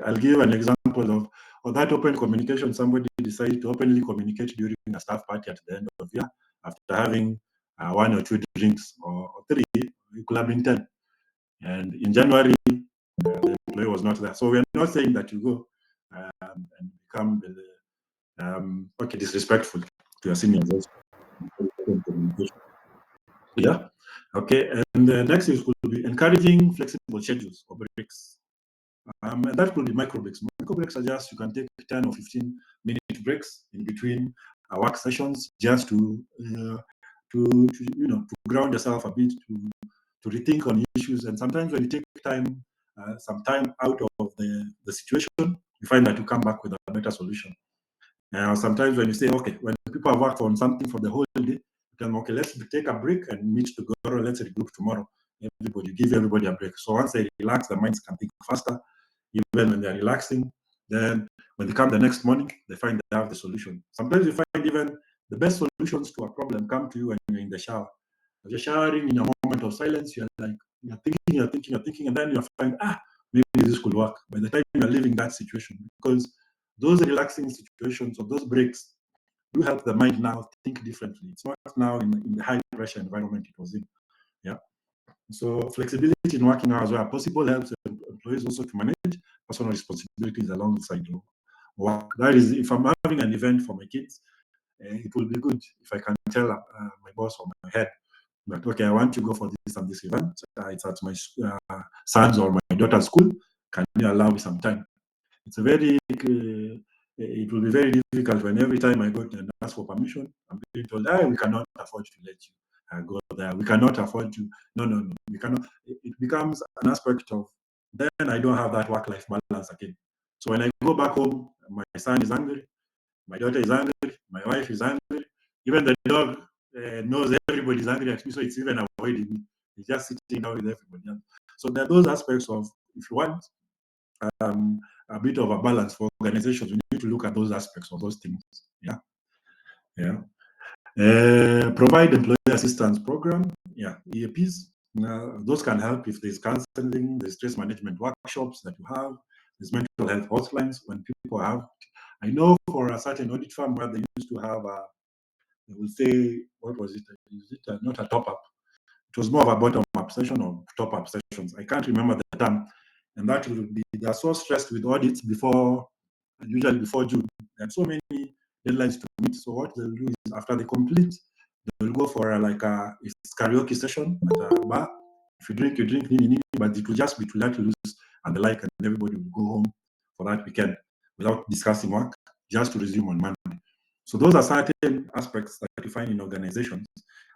I'll give an example of that open communication. Somebody decided to openly communicate during a staff party at the end of the year after having 1 or 2 drinks or 3. It could have been 10. And in January, the employee was not there. So we're not saying that you go and become disrespectful to your seniors. Yeah. Okay. And the next is could be encouraging flexible schedules or breaks. And that could be micro breaks. Micro breaks are just you can take 10 or 15-minute breaks in between work sessions just to ground yourself a bit, to rethink on issues. And sometimes when you take some time out of the situation, you find that you come back with a better solution. Sometimes when you say, okay, when people have worked on something for the whole day, you tell them, okay, let's take a break and meet tomorrow. Let's regroup tomorrow. Give everybody a break. So once they relax, their minds can think faster. Even when they're relaxing, then when they come the next morning, they find they have the solution. Sometimes you find even the best solutions to a problem come to you when you're in the shower. As you're showering in a moment of silence, you're thinking, and then you find, maybe this could work. By the time you're leaving that situation, because those relaxing situations or those breaks do help the mind now think differently. It's not now in the high pressure environment it was in. Yeah. So flexibility in working hours where possible helps employees also to manage personal responsibilities alongside work. That is, if I'm having an event for my kids, it will be good if I can tell my boss or my head that, okay, I want to go for this and this event. It's at my son's or my daughter's school. Can you allow me some time? It's it will be very difficult when every time I go and ask for permission, I'm being told, we cannot afford to let you go there. We cannot afford to. No. We cannot. It becomes an aspect of, then I don't have that work-life balance again. So when I go back home, my son is angry, my daughter is angry, my wife is angry, even the dog knows everybody's angry at me, so it's even avoiding me. It's just sitting down with everybody else. So there are those aspects of, if you want a bit of a balance for organizations, we need to look at those aspects of those things. Yeah. Provide employee assistance program. Yeah, EAPs. Those can help if there's counseling, there's stress management workshops that you have, there's mental health hotlines when people have. I know for a certain audit firm where they used to have they will say, what was it? Is it not a top up? It was more of a bottom up session or top up sessions. I can't remember the term. And that will be, they are so stressed with audits usually before June. There are so many deadlines to meet. So what they'll do is after they complete, they'll go for like a karaoke session at a bar. If you drink, you drink, but it will just be to let loose and the like, and everybody will go home for that weekend without discussing work, just to resume on Monday. So those are certain aspects that you find in organizations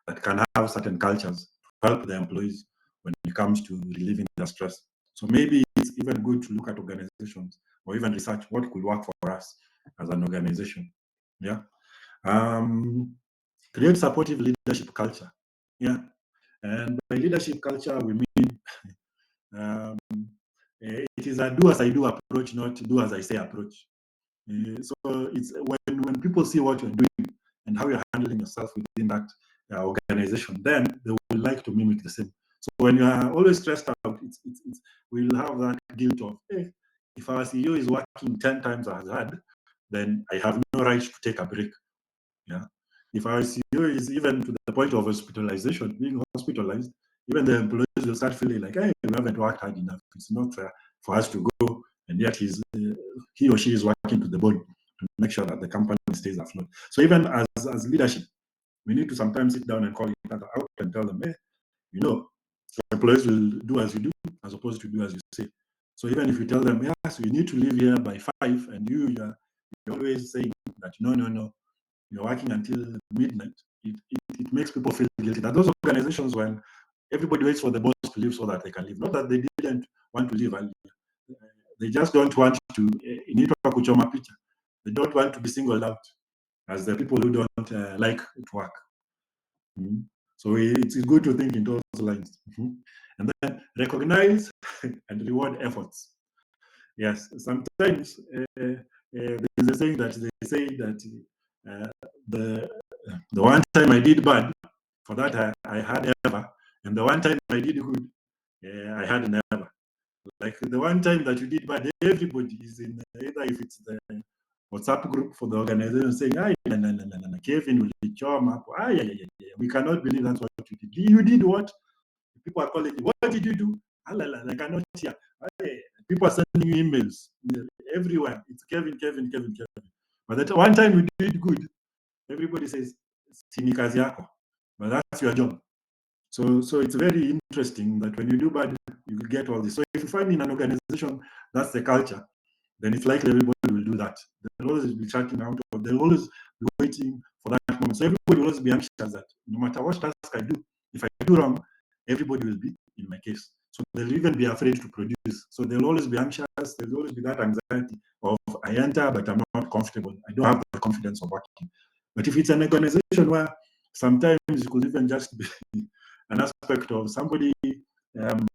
that can have certain cultures to help the employees when it comes to relieving their stress. So maybe it's even good to look at organizations or even research what could work for us as an organization. Yeah. Create supportive leadership culture. Yeah. And by leadership culture, we mean um, it is a do as I do approach, not do as I say approach. So it's when people see what you're doing and how you're handling yourself within that organization, then they will like to mimic the same. So when you are always stressed out, we'll have that guilt of, hey, if our CEO is working 10 times as hard, then I have no right to take a break. Yeah. If our CEO is even to the point of hospitalization, being hospitalized, even the employees will start feeling like, hey, we haven't worked hard enough. It's not fair for us to go, and yet he or she is working to the bone to make sure that the company stays afloat. So even as leadership, we need to sometimes sit down and call each other out and tell them, hey, you know, employees will do as you do as opposed to do as you say. So even if you tell them, yes, you need to leave here by 5, and you're always saying that no, you're working until midnight, it makes people feel guilty. That those organizations, when everybody waits for the boss to leave so that they can leave, not that they didn't want to leave earlier, they just don't want to. They don't want to be singled out as the people who don't like to work. Mm. So it's good to think in those lines. And then recognize and reward efforts. Yes, sometimes there's a saying that they say that uh, the the one time I did bad, for that I had ever, and the one time I did good, I had never. Like the one time that you did bad, everybody is in either if it's the WhatsApp group for the organization saying, "Ah, no, Kevin will be up. Ah, yeah. We cannot believe that's what you did. You did what? People are calling you. What did you do? Ah, I cannot hear. Hey, people are sending you emails everywhere. It's Kevin. But that one time you did good, everybody says, "Sini kazi yako," but that's your job. So it's very interesting that when you do bad, you will get all this. So if you find in an organization that's the culture, then it's likely everybody will do that. They'll always be checking out, or they'll always be waiting for that moment. So everybody will always be anxious that no matter what task I do, if I do wrong, everybody will be in my case. So they'll even be afraid to produce. So they'll always be anxious. There'll always be that anxiety of I enter, but I'm not comfortable. I don't have the confidence of working. But if it's an organization where sometimes it could even just be an aspect of somebody um,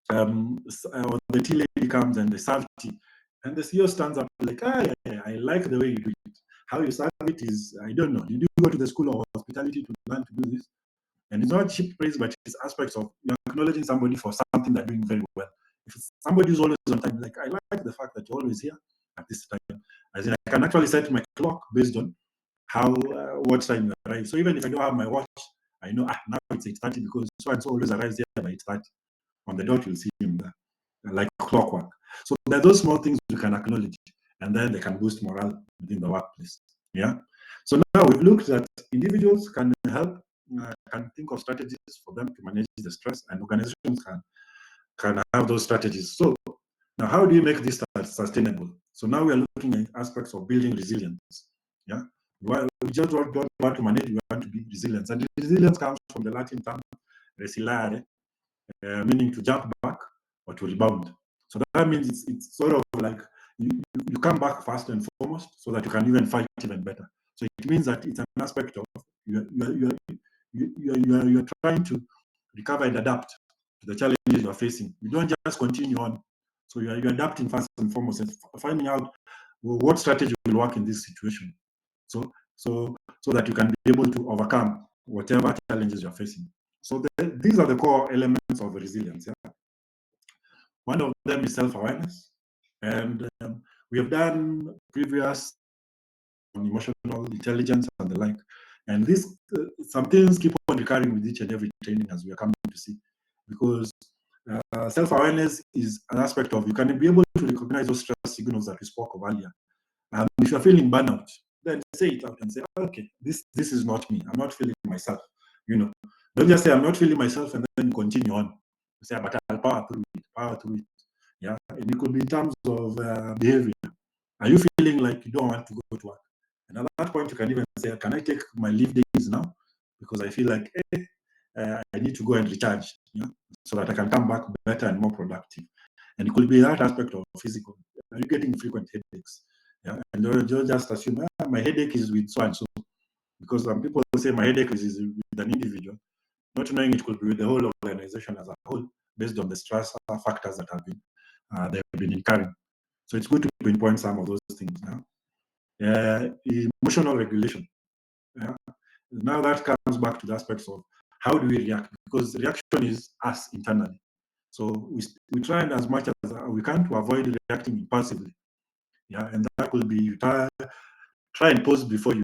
or the tea lady comes and they serve tea, and the CEO stands up like, I like the way you do it. How you serve it is, I don't know. You do go to the school of hospitality to learn to do this, and it's not cheap praise, but it's aspects of you're acknowledging somebody for something they're doing very well. If somebody who's always on time, like I like the fact that you're always here at this time. As in, I can actually set my clock based on how what time you arrive. So even if I don't have my watch, I know now it's 8:30 because so and so always arrives here by 8:30. On the dot, you'll see him there, like clockwork. So there are those small things you can acknowledge, and then they can boost morale within the workplace. Yeah. So now we've looked at individuals can help, can think of strategies for them to manage the stress, and organizations can have those strategies. So now, how do you make this sustainable? So now we are looking at aspects of building resilience. Yeah. We just don't want to manage, we want to be resilient. And resilience comes from the Latin term resilare, meaning to jump back or to rebound. So that means it's sort of like you come back first and foremost so that you can even fight even better. So it means that it's an aspect of you're trying to recover and adapt to the challenges you're facing. You don't just continue on. So you're adapting first and foremost and finding out what strategy will work in this situation. So so that you can be able to overcome whatever challenges you're facing. So these are the core elements of resilience. Yeah? One of them is self-awareness, and we have done previous on emotional intelligence and the like. And this some things keep on recurring with each and every training as we are coming to see, because self-awareness is an aspect of you can be able to recognize those stress signals that we spoke of earlier. If you're feeling burnout, then say it out and say, okay, this is not me. I'm not feeling myself. You know, don't just say I'm not feeling myself and then continue on. Say, but I'll power through it, power through it. Yeah, and it could be in terms of behavior. Are you feeling like you don't want to go to work? And at that point, you can even say, can I take my leave days now? Because I feel like I need to go and recharge, so that I can come back better and more productive. And it could be that aspect of physical. Are you getting frequent headaches? Yeah, and don't just assume my headache is with so and so, because some people say my headache is with an individual, not knowing it could be with the whole organization as a whole, based on the stress factors that have been they've been incurring. So it's good to pinpoint some of those things. Emotional regulation. Yeah? Now that comes back to the aspects of how do we react, because reaction is us internally. So we try and as much as we can to avoid reacting impulsively. Yeah, and that could be you try and pause before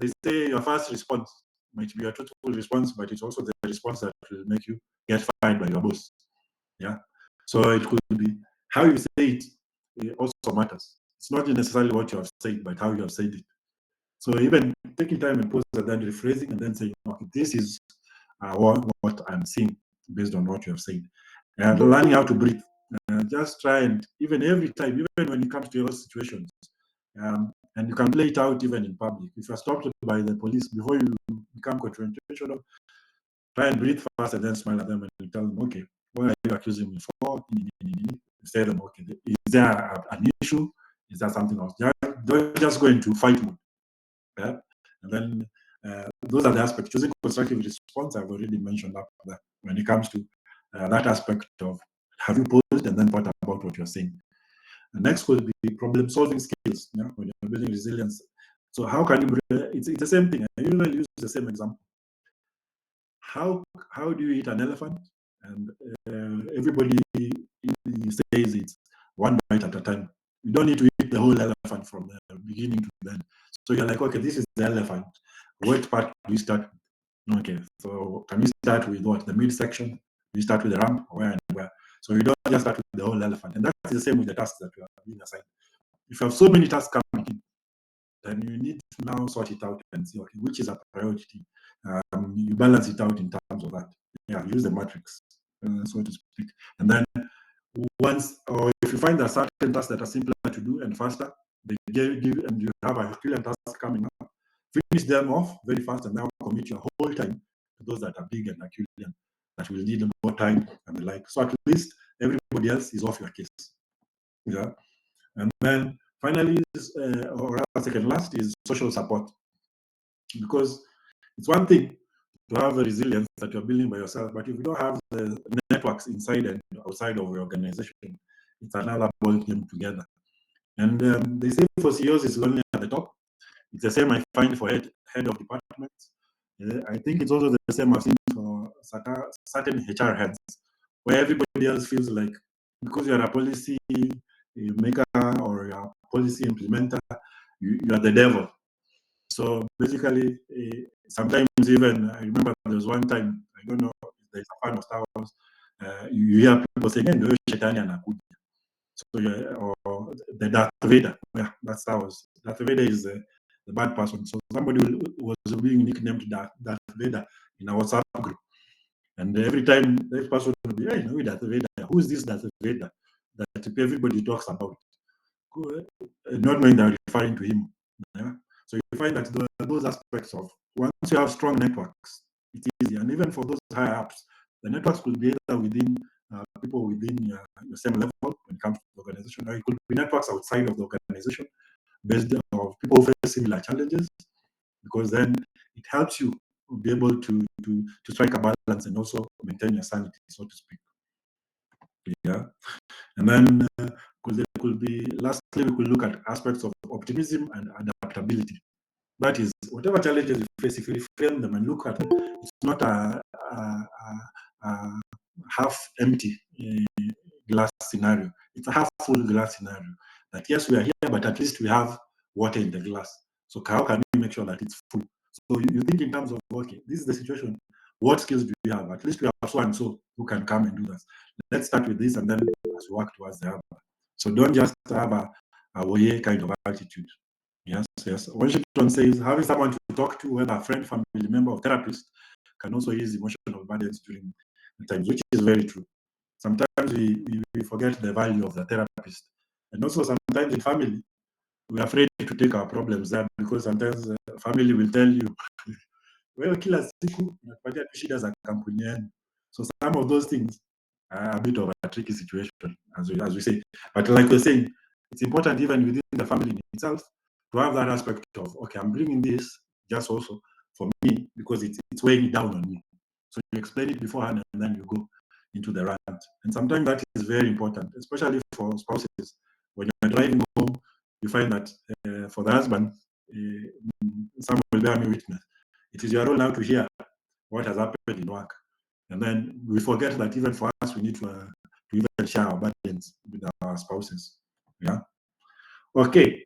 they say your first response might be a truthful response, but it's also the response that will make you get fired by your boss. Yeah. So it could be how you say it also matters. It's not necessarily what you have said, but how you have said it. So even taking time and pause and then rephrasing and then saying, okay, this is what I'm seeing based on what you have said. And learning how to breathe. Just try and even every time, even when it comes to your situations, and you can play it out even in public. If you're stopped by the police before you become confrontational, try and breathe fast and then smile at them and you tell them, okay, what are you accusing me for? You say them, okay, is there an issue? Is there something else? Don't just go into fight mode. Yeah? And then those are the aspects. Choosing constructive response, I've already mentioned up there when it comes to that aspect of have you posed and then thought about what you're saying. And next would be problem solving skills, when you're building resilience. So how can you, it's the same thing. I usually use the same example. How do you eat an elephant? And everybody says it's one bite at a time. You don't need to eat the whole elephant from the beginning to the end. So you're like, okay, this is the elephant. What part do we start with? Okay, so can we start with what? The midsection? Do we start with the rump? Where and where? So you don't just start with the whole elephant. And that's the same with the tasks that you are being assigned. If you have so many tasks coming in, then you need to now sort it out and see, okay, which is a priority. You balance it out in terms of that. Yeah, use the matrix, so to speak. And then once, or if you find that certain tasks that are simpler to do and faster, they give and you have a Herculean task coming up, finish them off very fast and now commit your whole time to those that are big and Herculean, that will need more time and the like. So at least everybody else is off your case. Yeah. And then finally, or second last, is social support. Because it's one thing to have a resilience that you're building by yourself, but if you don't have the networks inside and outside of your organization, it's another ball game together. And they say for CEOs is lonely at the top. It's the same I find for head of departments. I think it's also the same I've seen for certain HR heads, where everybody else feels like because you're a policy maker or you're a policy implementer, you are the devil. So basically, sometimes even I remember there was one time, I don't know if there's a fan of Star Wars, you hear people saying, "Ndio shetani anakuja." So or the Darth Vader, yeah, that's Star Wars. Darth Vader is the bad person. So somebody was being nicknamed Darth Vader in our WhatsApp group, and every time that person would be, "Hey, no, Darth Vader. Who is this Darth Vader that everybody talks about?" Not knowing they're referring to him. Yeah. So you find that those aspects of, once you have strong networks, it's easy. And even for those higher ups, the networks could be either within people within your same level when it comes to the organization, or it could be networks outside of the organization based on people who face similar challenges, because then it helps you be able to strike a balance and also maintain your sanity, so to speak. Yeah. And then there could be, lastly, we could look at aspects of optimism and adaptability. That is, whatever challenges you face, if you reframe them and look at them, it's not a half empty glass scenario. It's a half full glass scenario. That yes, we are here, but at least we have water in the glass. So how can we make sure that it's full? So you think in terms of, okay, this is the situation. What skills do we have? At least we have so and so who can come and do this. Let's start with this, and then as we work towards the other. So don't just have a way kind of attitude. Yes, yes. Washington says having someone to talk to, whether a friend, family member, or therapist, can also ease emotional burdens during the times, which is very true. Sometimes we forget the value of the therapist. And also sometimes in family, we're afraid to take our problems there, because sometimes family will tell you, wewe kila siku unapatia tu shida za kampuni yenu. So some of those things are a bit of a tricky situation, as we say. But like we're saying, it's important even within the family itself to have that aspect of, okay, I'm bringing this just also for me because it's weighing down on me. So you explain it beforehand and then you go into the rant. And sometimes that is very important, especially for spouses. When you're driving home, you find that for the husband, some will bear me witness. It is your role now to hear what has happened in work. And then we forget that even for us, we need to even share our burdens with our spouses. Yeah. Okay.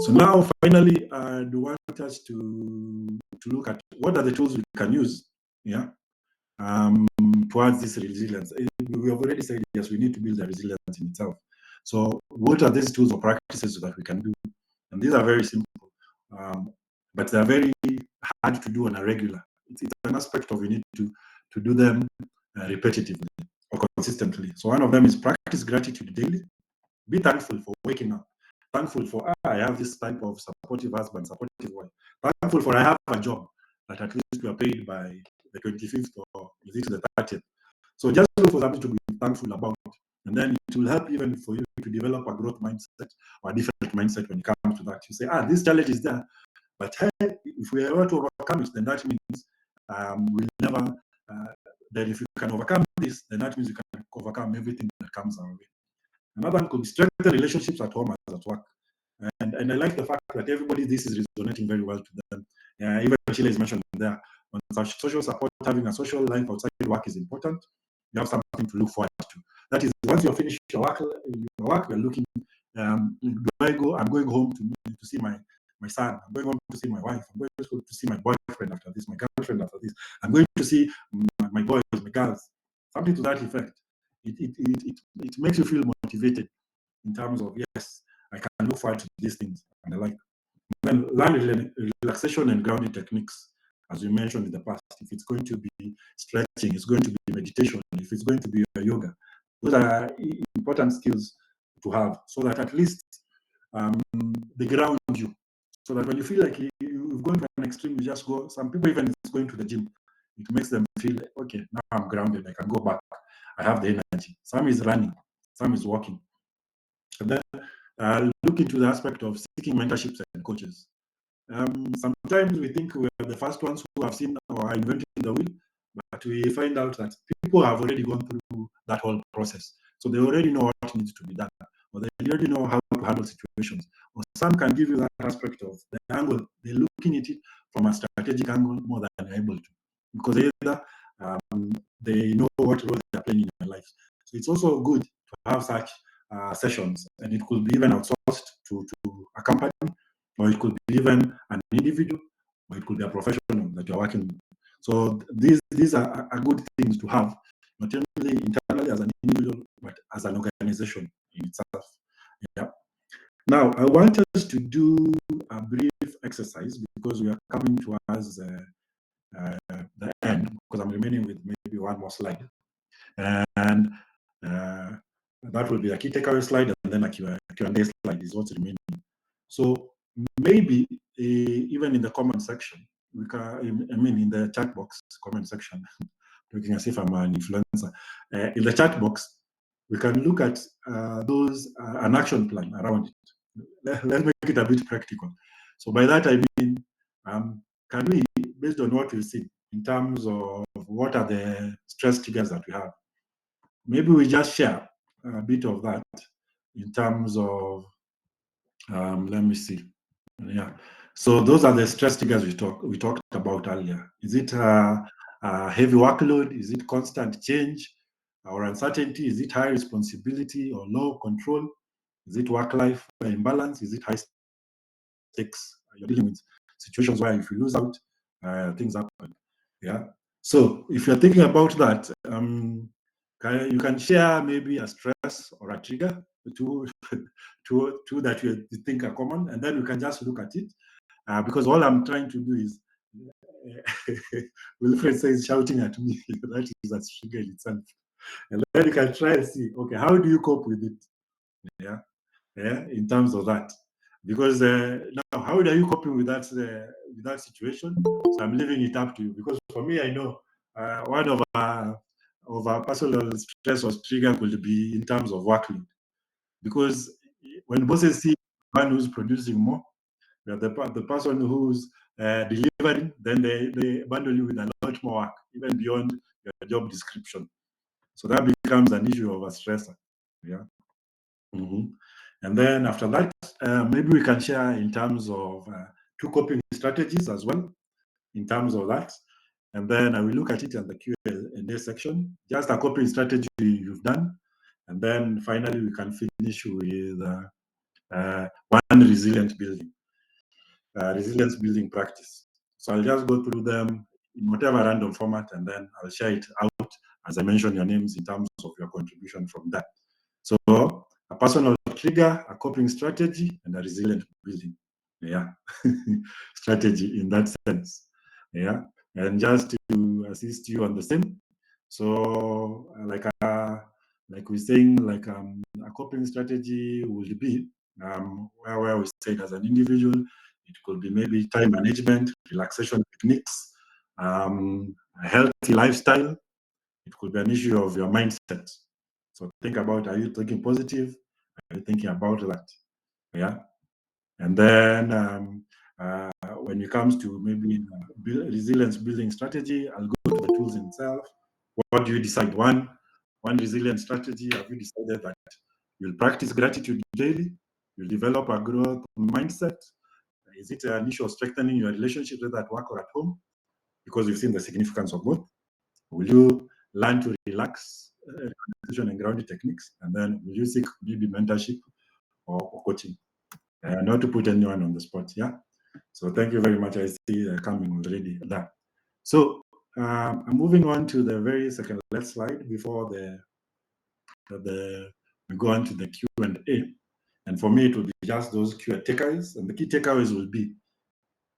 So now, finally, I do want us to look at what are the tools we can use. Yeah. Towards this resilience. We have already said, yes, we need to build the resilience in itself. So what are these tools or practices that we can do? And these are very simple, but they're very hard to do on a regular. It's an aspect of, you need to do them repetitively or consistently. So one of them is practice gratitude daily. Be thankful for waking up. Thankful for, I have this type of supportive husband, supportive wife. Thankful for, I have a job that at least we are paid by the 25th or is it the 30th. So just look for something to be thankful about. And then it will help even for you to develop a growth mindset or a different mindset when it comes to that. You say, this challenge is there, but hey, if we are able to overcome it, then that means we'll never, then if you can overcome this, then that means you can overcome everything that comes our way. Another one could be strengthen relationships at home as at work. And I like the fact that everybody, this is resonating very well to them. Even Sheila is mentioned there. On social support, having a social life outside work is important. You have something to look forward to. That is, once you're finished your work, you're looking, do I go? I'm going home to see my son. I'm going home to see my wife. I'm going to see my boyfriend after this, my girlfriend after this. I'm going to see my boys, my girls. Something to that effect. It makes you feel motivated in terms of, yes, I can look forward to these things and I like. Then learn relaxation and grounding techniques, as we mentioned in the past. If it's going to be stretching, it's going to be meditation, if it's going to be yoga, those are important skills to have, so that at least they ground you. So that when you feel like you've gone to an extreme, you just go. Some people even it's going to the gym. It makes them feel like, okay, now I'm grounded. I can go back. I have the energy. Some is running. Some is walking. And then look into the aspect of seeking mentorships and coaches. Sometimes we think we're the first ones who have seen or are inventing the wheel, but we find out that people have already gone through that whole process. So they already know what needs to be done, or they already know how to handle situations. Or some can give you that aspect of the angle, they're looking at it from a strategic angle more than you're able to, because either they know what role they're playing in their lives. So it's also good to have such sessions, and it could be even outsourced to a company, or it could be even an individual, or it could be a professional that you're working with. So these are good things to have, not only internally as an individual, but as an organization in itself. Yeah. Now, I want us to do a brief exercise because we are coming towards the end, because I'm remaining with maybe one more slide. And that will be a key takeaway slide, and then a Q&A slide is what's remaining. So maybe even in the comment section, we can, I mean, in the chat box, comment section, looking as if I'm an influencer. In the chat box, we can look at an action plan around it. Let's make it a bit practical. So by that I mean, can we, based on what we've seen in terms of what are the stress triggers that we have, maybe we just share a bit of that in terms of, let me see. Yeah. So those are the stress triggers we talked about earlier. Is it a heavy workload? Is it constant change or uncertainty? Is it high responsibility or low control? Is it work-life imbalance? Is it high stakes? You're dealing with situations where if you lose out, things happen. Yeah. So if you're thinking about that, you can share maybe a stress or a trigger, two, two that you think are common, and then we can just look at it. Because all I'm trying to do is, Wilfred says shouting at me, that is a trigger itself. And then you can try and see, okay, how do you cope with it? Yeah, yeah, in terms of that. Because now, how are you coping with that situation? So I'm leaving it up to you. Because for me, I know one of our personal stress or trigger could be in terms of workload. Because when bosses see one who's producing more, the person who's delivering, then they bundle you with a lot more work, even beyond your job description. So that becomes an issue of a stressor. Yeah. Mhm. And then after that, maybe we can share in terms of two coping strategies as well, in terms of that. And then I will look at it in the Q&A section, just a coping strategy you've done. And then finally, we can finish with one resilience building practice. So I'll just go through them in whatever random format, and then I'll share it out as I mention your names in terms of your contribution from that. So a personal trigger, a coping strategy, and a resilient building. Yeah, strategy in that sense. Yeah, and just to assist you on the same. So like we're saying, like a coping strategy will be where we say as an individual, it could be maybe time management, relaxation techniques, a healthy lifestyle. It could be an issue of your mindset. So think about, are you thinking positive? Are you thinking about that? Yeah. And then when it comes to maybe resilience building strategy, I'll go to the tools itself. What do you decide? One resilience strategy, have you decided that you'll practice gratitude daily? You'll develop a growth mindset? Is it an issue of strengthening your relationship, whether at work or at home? Because you've seen the significance of both. Will you learn to relax, meditation and grounding techniques? And then will you seek maybe mentorship or coaching? Not to put anyone on the spot, yeah? So thank you very much. I see coming already there. So I'm moving on to the very second last slide before we go on to the Q&A. And for me, it will be just those Q&A takeaways. And the key takeaways will be,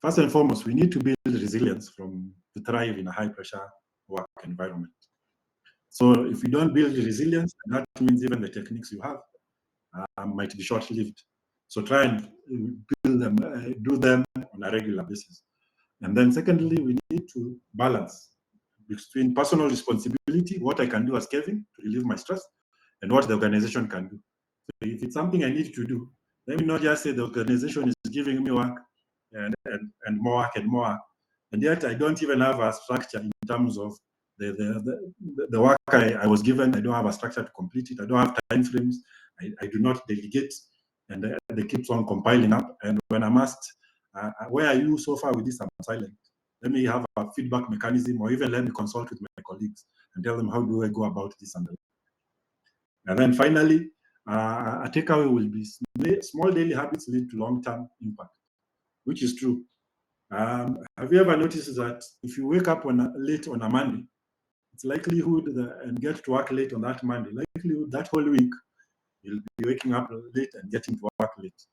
first and foremost, we need to build resilience to thrive in a high pressure work environment. So if you don't build resilience, that means even the techniques you have might be short-lived. So try and build them, do them on a regular basis. And then secondly, we need to balance between personal responsibility, what I can do as Kevin to relieve my stress, and what the organization can do. So if it's something I need to do, let me not just say the organization is giving me work and more work and more work. And yet I don't even have a structure in terms of the work I was given. I don't have a structure to complete it. I don't have time frames. I do not delegate, and they keep on compiling up. And when I'm asked, where are you so far with this? I'm silent. Let me have a feedback mechanism, or even let me consult with my colleagues and tell them how do I go about this. And then finally, a takeaway will be small daily habits lead to long-term impact, which is true. Have you ever noticed that if you wake up late on a Monday, it's likelihood and get to work late on that Monday, likelihood that whole week you'll be waking up late and getting to work late.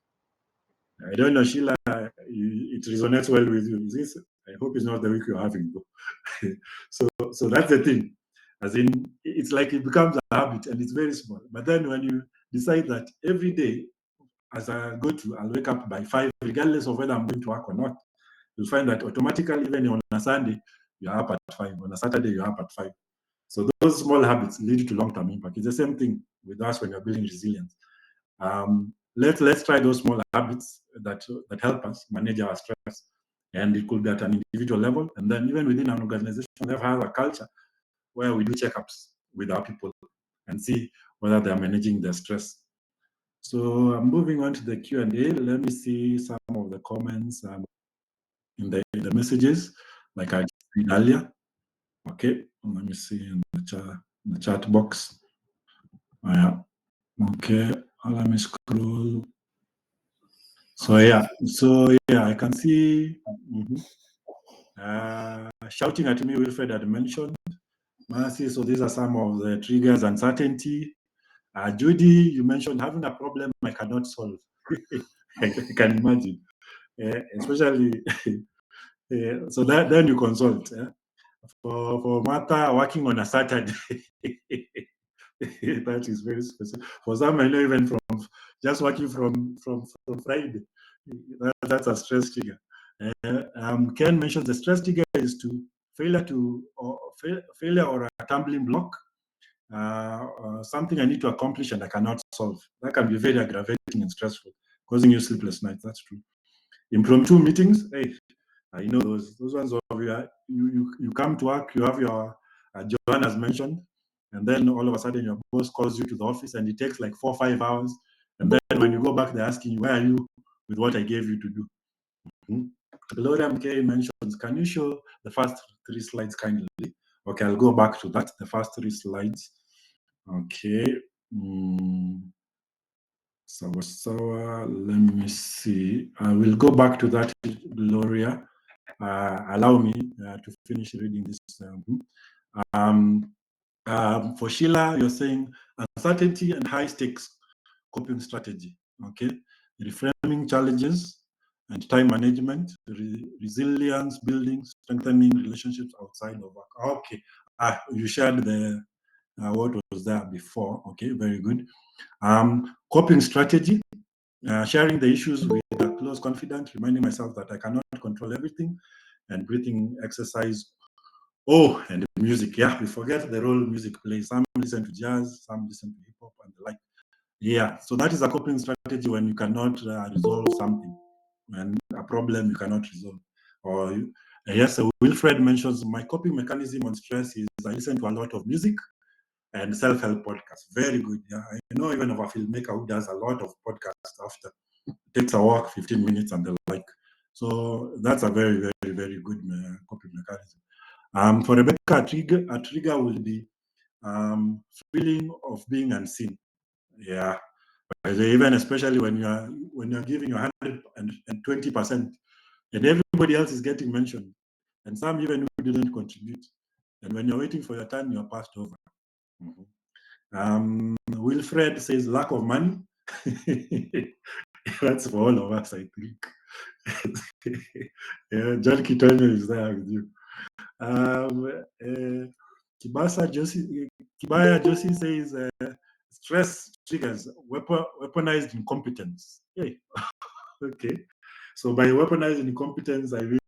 I don't know, Sheila, it resonates well with you. Is this? I hope it's not the week you're having. So that's the thing. As in, it's like it becomes a habit and it's very small. But then when you decide that every day as I go to, I'll wake up by 5, regardless of whether I'm going to work or not. You'll find that automatically, even on a Sunday, you're up at 5. On a Saturday, you're up at 5. So those small habits lead to long-term impact. It's the same thing with us when you're building resilience. Let's try those small habits that help us manage our stress. And it could be at an individual level, and then even within an organization, we have a culture where we do checkups with our people and see whether they are managing their stress. So I'm moving on to the Q&A. Let me see some of the comments in the messages, like I said earlier. Okay, let me see in the chat box. Yeah. Okay, let me scroll. So yeah, I can see shouting at me. Wilfred had mentioned Mercy. So these are some of the triggers: uncertainty. Judy, you mentioned having a problem I cannot solve. I can imagine, especially. So then you consult. For Martha, working on a Saturday. That is very specific. For some, I know even from just working from Friday, that's a stress trigger. Ken mentioned the stress trigger is to failure or a tumbling block, something I need to accomplish and I cannot solve. That can be very aggravating and stressful, causing you sleepless nights. That's true. Impromptu meetings, hey, I know those ones of you come to work, you have your Joanne has mentioned, and then all of a sudden your boss calls you to the office and it takes like 4 or 5 hours, and then when you go back, they're asking you, where are you with what I gave you to do? Gloria MK mentions, can you show the first 3 slides kindly? Okay, I'll go back to that, the first 3 slides. Okay. So let me see. I will go back to that, Gloria. Allow me to finish reading this. For Sheila, you're saying uncertainty and high stakes coping strategy. Okay, reframing challenges and time management, resilience building, strengthening relationships outside of work. Okay, you shared the what was there before. Okay, very good. Coping strategy, sharing the issues with a close confidant, reminding myself that I cannot control everything, and breathing exercise. Oh, and music. Yeah, we forget the role music plays. Some listen to jazz, some listen to hip hop and the like. Yeah, so that is a coping strategy when you cannot resolve something, when a problem you cannot resolve. Or yes, Wilfred mentions my coping mechanism on stress is I listen to a lot of music and self-help podcasts. Very good. Yeah, I know even of a filmmaker who does a lot of podcasts after. It takes a walk, 15 minutes and the like. So that's a very, very, very good coping mechanism. For Rebecca, a trigger will be feeling of being unseen. Yeah, even especially when you're giving your 120%, and everybody else is getting mentioned, and some even who didn't contribute, and when you're waiting for your turn, you're passed over. Wilfred says lack of money. That's for all of us, I think. Yeah, John Kitonyo is there with you. Kibaya Josie says stress triggers weaponized incompetence. Hey. Okay. So by weaponized incompetence, I mean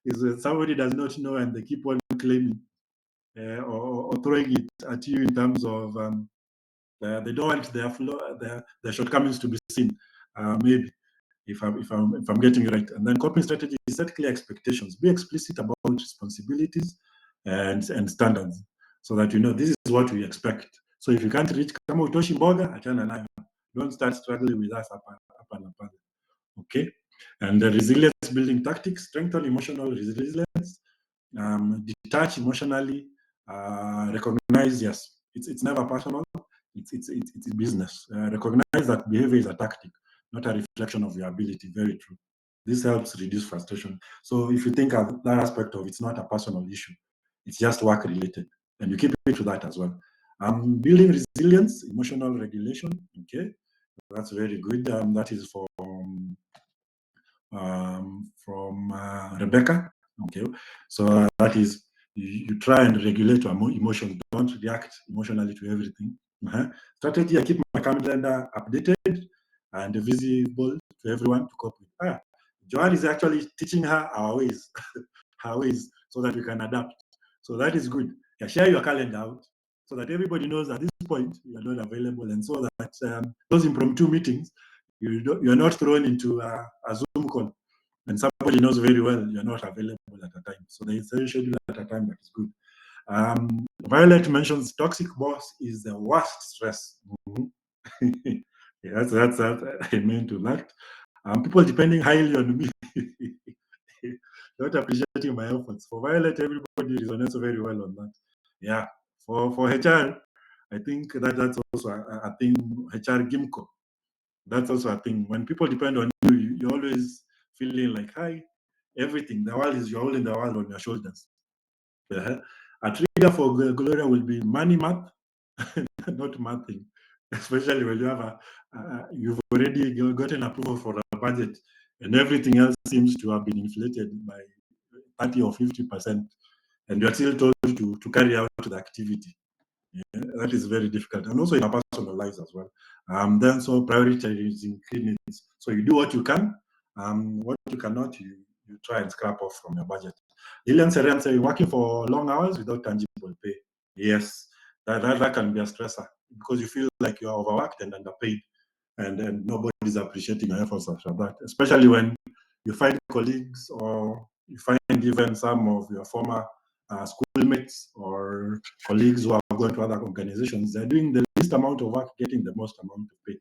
is that somebody does not know and they keep on claiming or throwing it at you in terms of they don't want their shortcomings to be seen. Maybe if I'm getting it right. And then coping strategy is set clear expectations. Be explicit about responsibilities and standards, so that you know this is what we expect. So if you can't reach kama utoshi mboga, achana nayo. Don't start struggling with us up and up. Okay. And the resilience building tactics: strengthen emotional resilience, detach emotionally, recognize yes, it's never personal. It's business. Recognize that behavior is a tactic, not a reflection of your ability. Very true. This helps reduce frustration. So if you think of that aspect of it's not a personal issue, it's just work related, and you keep it to that as well. Building resilience, emotional regulation. Okay, that's very good. That is from Rebecca. Okay, so that is you try and regulate your emotions. Don't react emotionally to everything. Strategy: I keep my calendar updated. and visible to everyone to cope with. Joanne is actually teaching her our ways, her ways, so that we can adapt. So that is good. Yeah, share your calendar out so that everybody knows at this point you are not available, and so that those impromptu meetings, you're not thrown into a Zoom call and somebody knows very well you're not available at a time. So they say schedule at a time that is good. Violet mentions toxic boss is the worst stress. Mhm. Yeah, that's that. I mean to that. People depending highly on me, not appreciating my efforts. For Violet, everybody resonates very well on that. Yeah. For HR, I think that's also a thing. HR Gimco. That's also a thing. When people depend on you, you're always feeling like, hi, everything. The world is you're holding the world on your shoulders. Uh-huh. A trigger for Gloria will be money math, not mathing. Especially when you have you've already gotten approval for a budget, and everything else seems to have been inflated by 30 or 50%, and you're still told to carry out the activity. Yeah, that is very difficult, and also in our personal lives as well. Then so prioritizing clean needs. So you do what you can. What you cannot, you try and scrap off from your budget. Lilian Serem saying working for long hours without tangible pay. Yes, that can be a stressor because you feel like you are overworked and underpaid, and then nobody's appreciating your efforts after that. Especially when you find colleagues or you find even some of your former schoolmates or colleagues who have gone to other organizations, they're doing the least amount of work, getting the most amount of pay.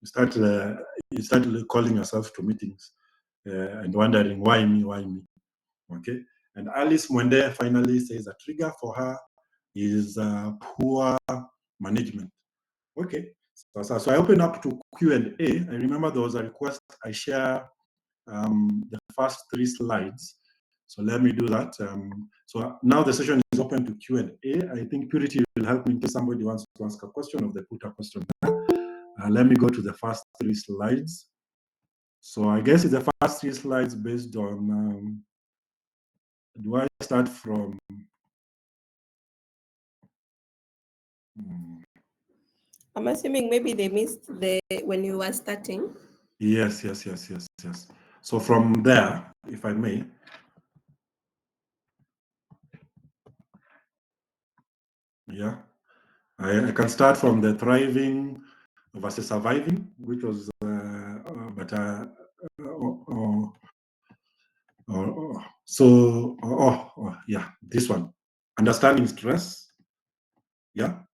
You start calling yourself to meetings and wondering why me, why me. Okay. And Alice Mwende finally says a trigger for her is poor management. Okay. So I open up to Q&A. I remember there was a request I share the first 3 slides. So let me do that. So now the session is open to Q&A. I think Purity will help me in case somebody wants to ask a question or they put a question. Let me go to the first 3 slides. So I guess it's the first 3 slides based on, do I start from? I'm assuming maybe they missed the when you were starting. Yes. So from there, if I may. Yeah, I can start from the thriving versus surviving, which was, yeah, this one, understanding stress. Yeah.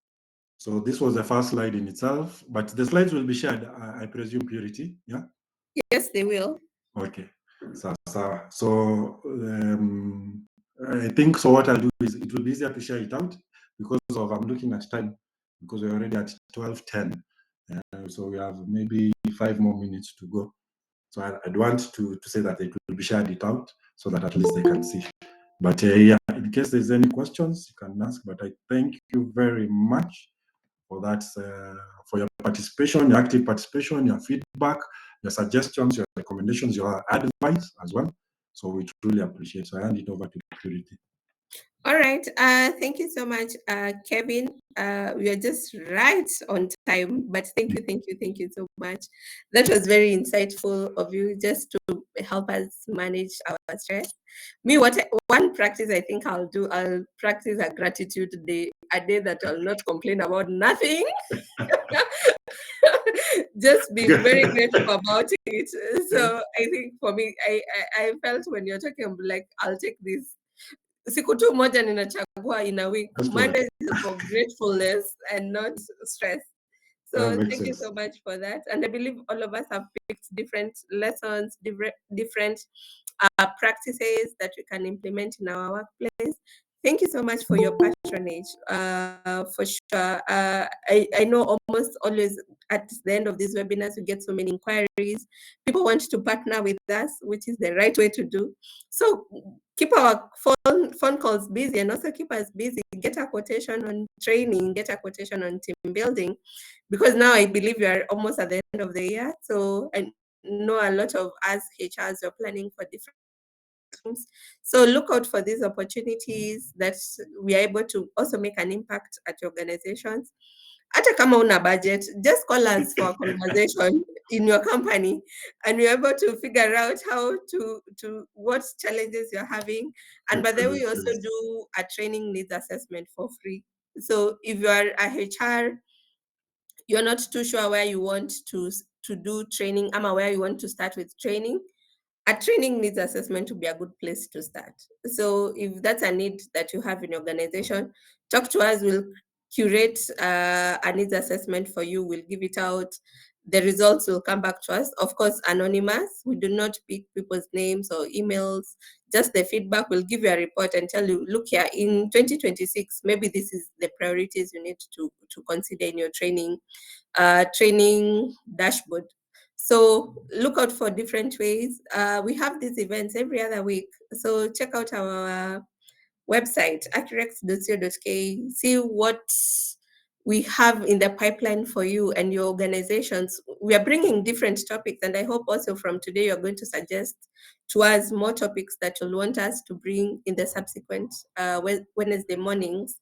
So this was the first slide in itself, but the slides will be shared, I presume, Purity. Yeah. Yes, they will. Okay. So I think so. What I'll do is it will be easier to share it out because of I'm looking at time because we're already at 12:10. So we have maybe 5 more minutes to go. So I'd want to say that it will be shared it out so that at least they can see. But yeah, in case there's any questions, you can ask. But I thank you very much for that, for your participation, your active participation, your feedback, your suggestions, your recommendations, your advice as well. So we truly appreciate. So I hand it over to Purity. All right. Thank you so much, Kevin. We are just right on time, but thank you so much. That was very insightful of you just to help us manage our stress. Me, one practice I think I'll practice a gratitude day, a day that I'll not complain about nothing. Just be very grateful about it. So I think for me, I felt when you're talking, I'm like, I'll take this siku tu moja ninachagua in a week. Monday is for gratefulness and not stress. That So makes thank you sense. so much for that. And I believe all of us have picked different lessons, different practices that we can implement in our workplace. Thank you so much for your patronage. For sure. I know almost always at the end of these webinars, we get so many inquiries. People want to partner with us, which is the right way to do. So keep our phone calls busy and also keep us busy. Get a quotation on training, get a quotation on team building, because now I believe we are almost at the end of the year. So I know a lot of us HRs are planning for different things. So look out for these opportunities that we are able to also make an impact at your organizations. Hata kama una budget, just call us for a conversation in your company, and we're able to figure out how to what challenges you're having. And by the way, we Excellent. also Yes. do a training needs assessment for free. So if you are a HR, you're not too sure where you want to do training, where you want to start with training, a training needs assessment would be a good place to start. So if that's a need that you have in your organization, talk to us. We'll curate a needs assessment for you. We'll give it out. The results will come back to us. Of course, anonymous. We do not pick people's names or emails. Just the feedback. We'll give you a report and tell you, look here, in 2026, maybe this is the priorities you need to consider in your training dashboard. So look out for different ways. We have these events every other week. So check out our website, ACCUREX.co.ke, see what we have in the pipeline for you and your organizations. We are bringing different topics, and I hope also from today you're going to suggest to us more topics that you'll want us to bring in the subsequent Wednesday mornings,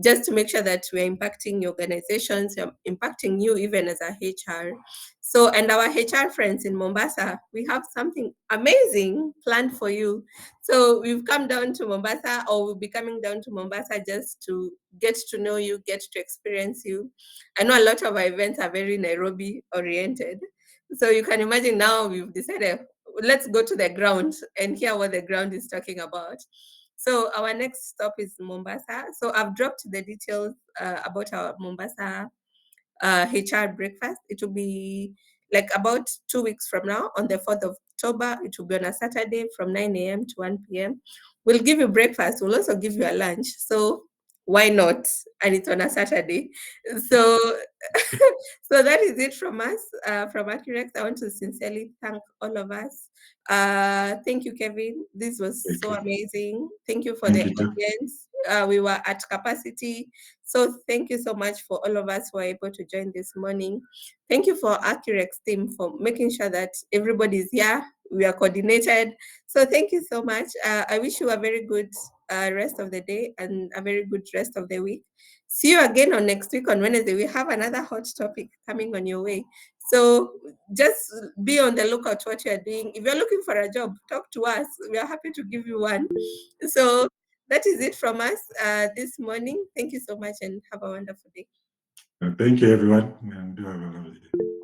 just to make sure that we're impacting your organizations, impacting you even as a HR. So, and our HR friends in Mombasa, we have something amazing planned for you. So we've come down to Mombasa, or we'll be coming down to Mombasa just to get to know you, get to experience you. I know a lot of our events are very Nairobi oriented. So you can imagine now we've decided, let's go to the ground and hear what the ground is talking about. So our next stop is Mombasa. So I've dropped the details about our Mombasa HR breakfast. It will be like about 2 weeks from now, on the 4th of October. It will be on a Saturday from 9 a.m. to 1 p.m. We'll give you breakfast. We'll also give you a lunch. So why not? And it's on a Saturday. So so that is it from us, from ACCUREX. I want to sincerely thank all of us. Thank you, Kevin. This was Thank so you. amazing. Thank you for Thank the you too. audience. We were at capacity. So thank you so much for all of us who are able to join this morning. Thank you for ACCUREX team for making sure that everybody is here. We are coordinated. So thank you so much. I wish you a very good rest of the day and a very good rest of the week. See you again on next week on Wednesday. We have another hot topic coming on your way. So just be on the lookout what you are doing. If you're looking for a job, talk to us. We are happy to give you one. So that is it from us this morning. Thank you so much and have a wonderful day. Thank you, everyone, and do have a lovely day.